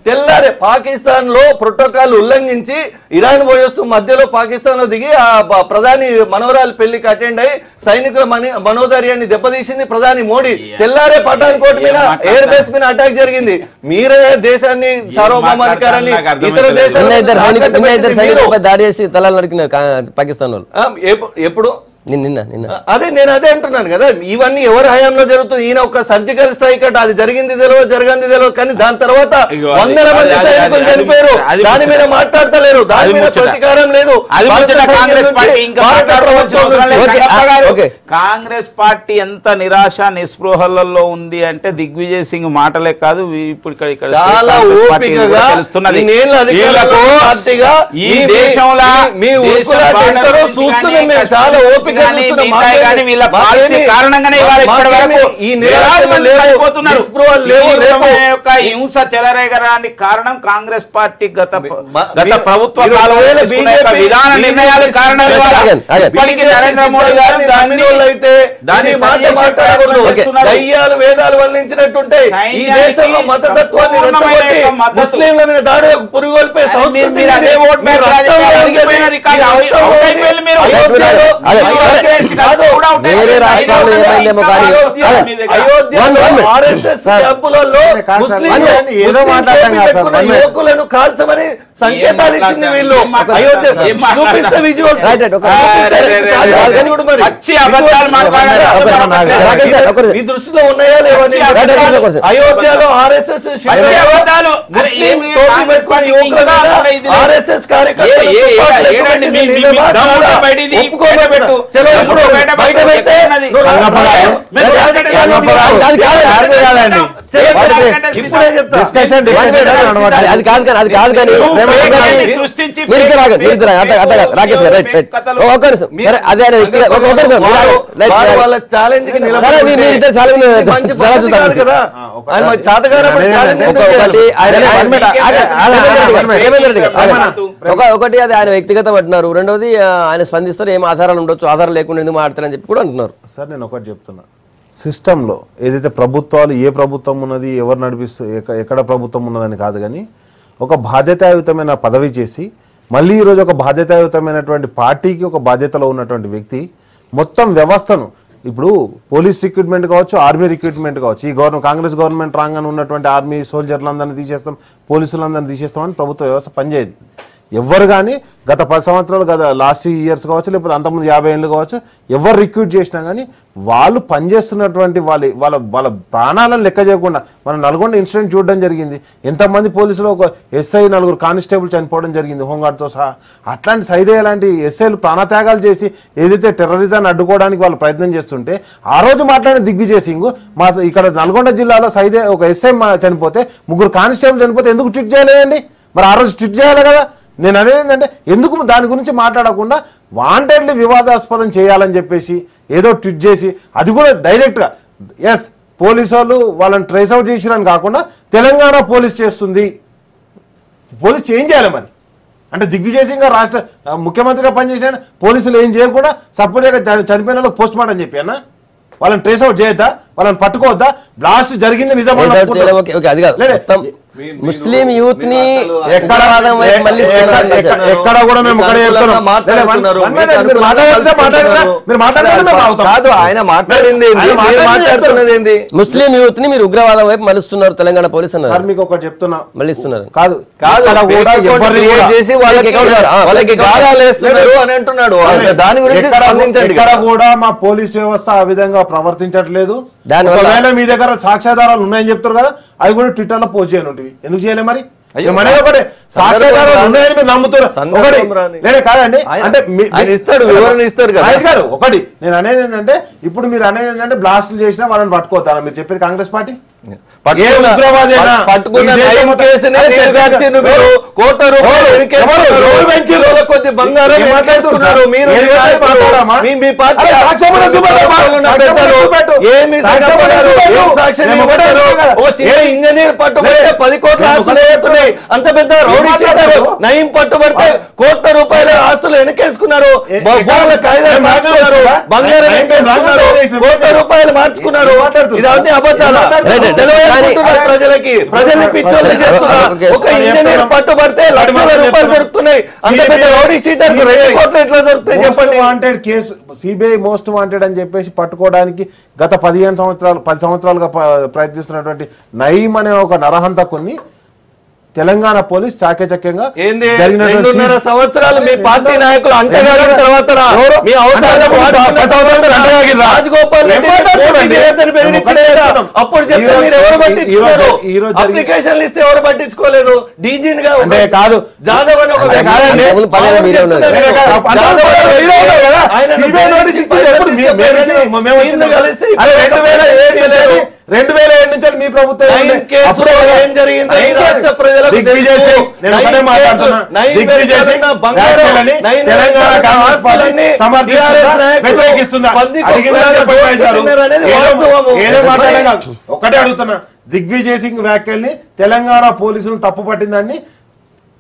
తెల్లారే పాకిస్తాన్ లో ప్రోటోకాల్ ఉల్లంఘించి ఇరాన్ పోయొస్తూ మధ్యలో పాకిస్తాన్ లో దిగి ఆ ప్రధాని మనోహరాల్ పెళ్లికి అటెండ్ అయ్యి సైనికుల మనోధైర్యాన్ని దెబ్బతీసింది ప్రధాని మోడీ. తెల్లారే పఠాన్కోట్ మీద ఎయిర్ బేస్ మీద అటాక్ జరిగింది. మీరే దేశాన్ని సార్వభౌమాధికారాన్ని ఇతర దేశాలు దాడి చేసి తలాలు నరికినారు పాకిస్తాన్ వాళ్ళు. ఎప్పుడు నిన్న అదే నేను అదే అంటున్నాను కదా. ఇవన్నీ ఎవరి హయాంలో జరుగుతుంది? ఈయన ఒక సర్జికల్ స్ట్రైక్ అట, అది జరిగింది తెలియదు, జరగంది తెలియదు. కానీ దాని తర్వాత వందల మంది సైనికులు చనిపోయారు. దాని మీద మాట్లాడతలేరు, దాని మీద ప్రతీకారం లేదు. కాంగ్రెస్ పార్టీ ఎంత నిరాశ నిస్పృహలలో ఉంది అంటే దిగ్విజయ్ సింగ్ మాటలే కాదు, ఇప్పుడు ఇక్కడ చాలా ఓపికగా ఈ దేశంలో చూస్తున్నాం మేము. చాలా ఓపిక హింస చెలరేగడానికి కారణం కాంగ్రెస్ పార్టీ గత ప్రభుత్వ విధాన నిర్ణయాలు కారణం. నరేంద్ర మోడీ గారు దాన్ని దయ్యాలు వేదాలు వల్లించినట్టుంటాయి. ఈ దేశంలో మతతత్వాన్ని ముస్లింల మీద దాడులకు పురుగొల్పే సంస్కృతి వేరే రాష్ట్రాల్లో ఏమైందేమో కానీ యువకులను కాల్చమని సంకేతాలు ఇచ్చింది వీళ్ళు. అయోధ్య చూపిస్తే విజువల్ మీ దృష్టిలో ఉన్నాయా లేవని. అయోధ్యలో ఆర్ఎస్ఎస్ ఆర్ఎస్ఎస్ కార్యకర్తలు అది కాదు కానీ రాకేష్ గారు అదే ఒకటి అది ఆయన వ్యక్తిగత పట్టినారు. రెండోది ఆయన స్పందిస్తారు, ఏం ఆధారాలు ఉండొచ్చు, ఆధారాలు లేకుండా ఎందుకు మాట్లాడతారని చెప్పి కూడా అంటున్నారు. సార్ నేను ఒకటి చెప్తున్నా, సిస్టంలో ఏదైతే ప్రభుత్వాలు ఏ ప్రభుత్వం ఉన్నది, ఎవరు నడిపిస్తూ ఎక్కడ ప్రభుత్వం ఉన్నదని కాదు, కానీ ఒక బాధ్యతాయుతమైన పదవి చేసి మళ్ళీ ఈరోజు ఒక బాధ్యతాయుతమైనటువంటి పార్టీకి ఒక బాధ్యతలో ఉన్నటువంటి వ్యక్తి మొత్తం వ్యవస్థను, ఇప్పుడు పోలీస్ రిక్రూట్మెంట్ కావచ్చు, ఆర్మీ రిక్రూట్మెంట్ కావచ్చు, ఈ కాంగ్రెస్ గవర్నమెంట్ రాగానే ఉన్నటువంటి ఆర్మీ సోల్జర్లందరినీ తీసేస్తాం, పోలీసులందరినీ తీసేస్తామని ప్రభుత్వ వ్యవస్థ పనిచేయదు. ఎవరు కానీ గత 10 సంవత్సరాలు, గత లాస్ట్ ఇయర్స్ కావచ్చు, లేకపోతే అంతకుముందు 50 ఏళ్ళు కావచ్చు, ఎవరు రిక్రూట్ చేసినా కానీ వాళ్ళు పనిచేస్తున్నటువంటి వాళ్ళ ప్రాణాలను లెక్క చేయకుండా మనం నల్గొండ ఇన్సిడెంట్ చూడడం జరిగింది. ఎంతమంది పోలీసులు, ఒక ఎస్ఐ, 4 కానిస్టేబుల్ చనిపోవడం జరిగింది హోంగార్డ్తో సహా. అట్లాంటి సైదే లాంటి ఎస్ఐలు ప్రాణత్యాగాలు చేసి ఏదైతే టెర్రరిజాన్ని అడ్డుకోవడానికి వాళ్ళు ప్రయత్నం చేస్తుంటే ఆ రోజు మాట్లాడిన దిగ్విజయ్ సింగ్ మా ఇక్కడ నల్గొండ జిల్లాలో సైదే ఒక ఎస్ఐ చనిపోతే 3 కానిస్టేబుల్ చనిపోతే ఎందుకు ట్వీట్ చేయలేదండి? మరి ఆ రోజు ట్వీట్ చేయాలి కదా. నేను అనేది ఏంటంటే ఎందుకు దాని గురించి మాట్లాడకుండా వాంటెడ్లీ వివాదాస్పదం చేయాలని చెప్పేసి ఏదో ట్వీట్ చేసి, అది కూడా డైరెక్ట్గా ఎస్ పోలీసు వాళ్ళు వాళ్ళని ట్రేస్ అవుట్ చేసిరని కాకుండా తెలంగాణ పోలీస్ చేస్తుంది, పోలీస్ ఏం చేయాలి మరి అంటే దిగ్విజయ్ సింగ్ గారు రాష్ట్ర ముఖ్యమంత్రిగా పనిచేసిన పోలీసులు ఏం చేయకుండా సపోర్ట్గా చనిపోయిన వాళ్ళకి పోస్ట్ మార్టం చెప్పి అన్న వాళ్ళని ట్రేస్ అవుట్ చేయొద్దా, వాళ్ళని పట్టుకోవద్దా? బ్లాస్ట్ జరిగింది నిజం. ముస్లిం యూత్ ని ఎక్కడ కూడా మేము ఆయన మాట్లాడింది ముస్లిం యూత్ ని మీరు ఉగ్రవాదం వైపు మలుస్తున్నారు తెలంగాణ పోలీసు అన్నారు. మీకు ఒకటి చెప్తున్నా, మళ్ళిస్తున్నారు కాదు దాని గురించి ఇక్కడ కూడా మా పోలీస్ వ్యవస్థ ఆ విధంగా ప్రవర్తించట్లేదు. ఒకవేళ మీ దగ్గర సాక్ష్యాధారాలు ఉన్నాయని చెప్తారు కదా, అవి కూడా ట్విట్టర్ లో పోస్ట్ చేయను. ఎందుకు చేయలే మరి? ఒకటే సాక్ష్యాధారాలు ఉన్నాయని మీరు నమ్ముతారు. కాదండి అంటే వివరణ ఇస్తారు గారు. ఒకటి నేను అనేది ఏంటంటే, ఇప్పుడు మీరు అనేది ఏంటంటే బ్లాస్టులు చేసినా వాళ్ళని పట్టుకోతారా? మీరు చెప్పేది కాంగ్రెస్ పార్టీ పట్టుకున్న కేసుని కోట్ల రూపాయలు కొద్ది బంగారం మాట్లాడుతున్నారు మీరు. మీ పార్టీ ఇంజనీర్ పట్టుబడితే 10 కోట్ల ఆస్తులు అవుతున్నాయి. అంత పెద్ద రౌడీ చేశారు. నయం పట్టుబడితే కోట్ల రూపాయల ఆస్తులు వెనకేసుకున్నారు. భూముల కాయిదాలు మార్చుకున్నారు. బంగారం వెనకేసుకున్నారు. కోట్ల రూపాయలు మార్చుకున్నారు. ఇదన్నీ అబద్ధాలు. ప్రజలకి ప్రజల్ని పిచ్చోళ్ళు చేస్తున్నారు. ఒక ఇంజనీర్ పట్టుబడితే లక్షల రూపాయలు దొరుకుతున్నాయి. అంత పెద్ద రౌడీ చీటర్ 2 కోట్లు ఎట్లా దొరుకుతాయి చెప్పండి. Wanted case CBI most wanted అని చెప్పేసి పట్టుకోవడానికి గత 10 సంవత్సరాలుగా ప్రయత్నిస్తున్నటువంటి నయీం అనే ఒక నరహంతకుని తెలంగాణ పోలీస్ చాకచక్యంగా 2.5 సంవత్సరాలు మీ పార్టీ నాయకులు అంటగాడిన తర్వాత రాజగోపాల్ అప్పుడు చెప్తే మీరు ఎవరు పట్టించుకోలేదు. అప్లికేషన్లు ఇస్తే ఎవరు పట్టించుకోలేదు. డీజీని కాదు జాదవ్ అని కలిస్తే 2007 నుంచి మీ ప్రభుత్వం ఏం జరిగింది ఒకటే అడుగుతున్నా, దిగ్విజయ్ సింగ్ వ్యాఖ్యల్ని తెలంగాణ పోలీసులు తప్పు పట్టిందని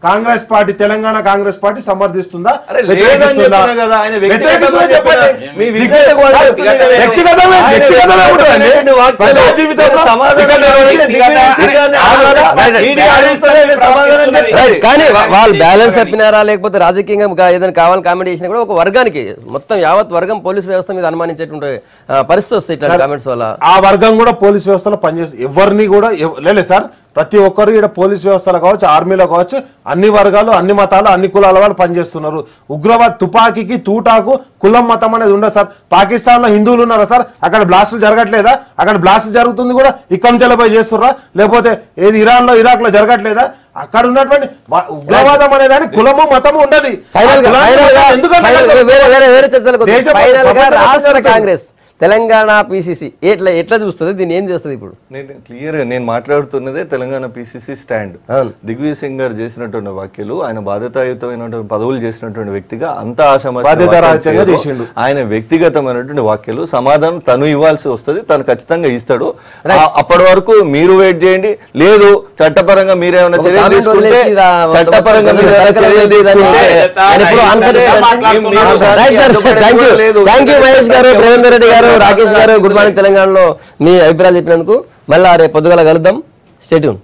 కాంగ్రెస్ పార్టీ తెలంగాణ కాంగ్రెస్ పార్టీ సమర్థిస్తుందా? కానీ వాళ్ళు బ్యాలెన్స్ తప్పినారా లేకపోతే రాజకీయంగా ఏదైనా కావాలని కామెంట్ చేసినా కూడా ఒక వర్గానికి మొత్తం యావత్ వర్గం పోలీస్ వ్యవస్థ మీద అనుమానించేటువంటి పరిస్థితి వస్తాయి ఇట్లా కామెంట్స్ వల్ల. ఆ వర్గం కూడా పోలీస్ వ్యవస్థలో పనిచేస్తుంది. ఎవరిని కూడా లేదు సార్, ప్రతి ఒక్కరు ఇక్కడ పోలీస్ వ్యవస్థలో కావచ్చు, ఆర్మీలో కావచ్చు, అన్ని వర్గాలు, అన్ని మతాలు, అన్ని కులాల వాళ్ళు పనిచేస్తున్నారు. ఉగ్రవాద్ తుపాకీకి తూటాకు కులం మతం అనేది ఉండదు సార్. పాకిస్తాన్ లో హిందువులు ఉన్నారా సార్? అక్కడ బ్లాస్టులు జరగట్లేదా? అక్కడ బ్లాస్ట్ జరుగుతుంది కూడా ఇక్కడ నుంచి పోయి చేస్తుర్రా? లేకపోతే ఏది ఇరాన్ లో ఇరాక్ లో జరగట్లేదా? అక్కడ ఉన్నటువంటి ఉగ్రవాదం అనేదాన్ని కులము మతము ఉండదు. కాంగ్రెస్ తెలంగాణ పిసిసి ఎట్లా చూస్తుంది దీన్ని? ఏం చేస్తుంది ఇప్పుడు? నేను మాట్లాడుతున్నదే తెలంగాణ పిసిసి స్టాండ్. దిగ్విజయ్ సింగ్ గారు చేసినటువంటి వ్యాఖ్యలు, ఆయన బాధ్యతాయుతమైనటువంటి పదవులు చేసినటువంటి వ్యక్తిగా అంత ఆయన వ్యక్తిగతమైనటువంటి వ్యాఖ్యలు సమాధానం తను ఇవ్వాల్సి వస్తుంది. తను ఖచ్చితంగా ఇస్తాడు. అప్పటి వరకు మీరు వెయిట్ చేయండి. లేదు చట్టపరంగా మీరేమైనా చర్యలు తీసుకుంటే చట్టపరంగా రాకేష్ గారు, గుడ్ మార్నింగ్ తెలంగాణలో మీ అభిప్రాయాలు చెప్పినందుకు. మళ్ళీ రేపు పొద్దుగల కలుద్దాం. Stay tune.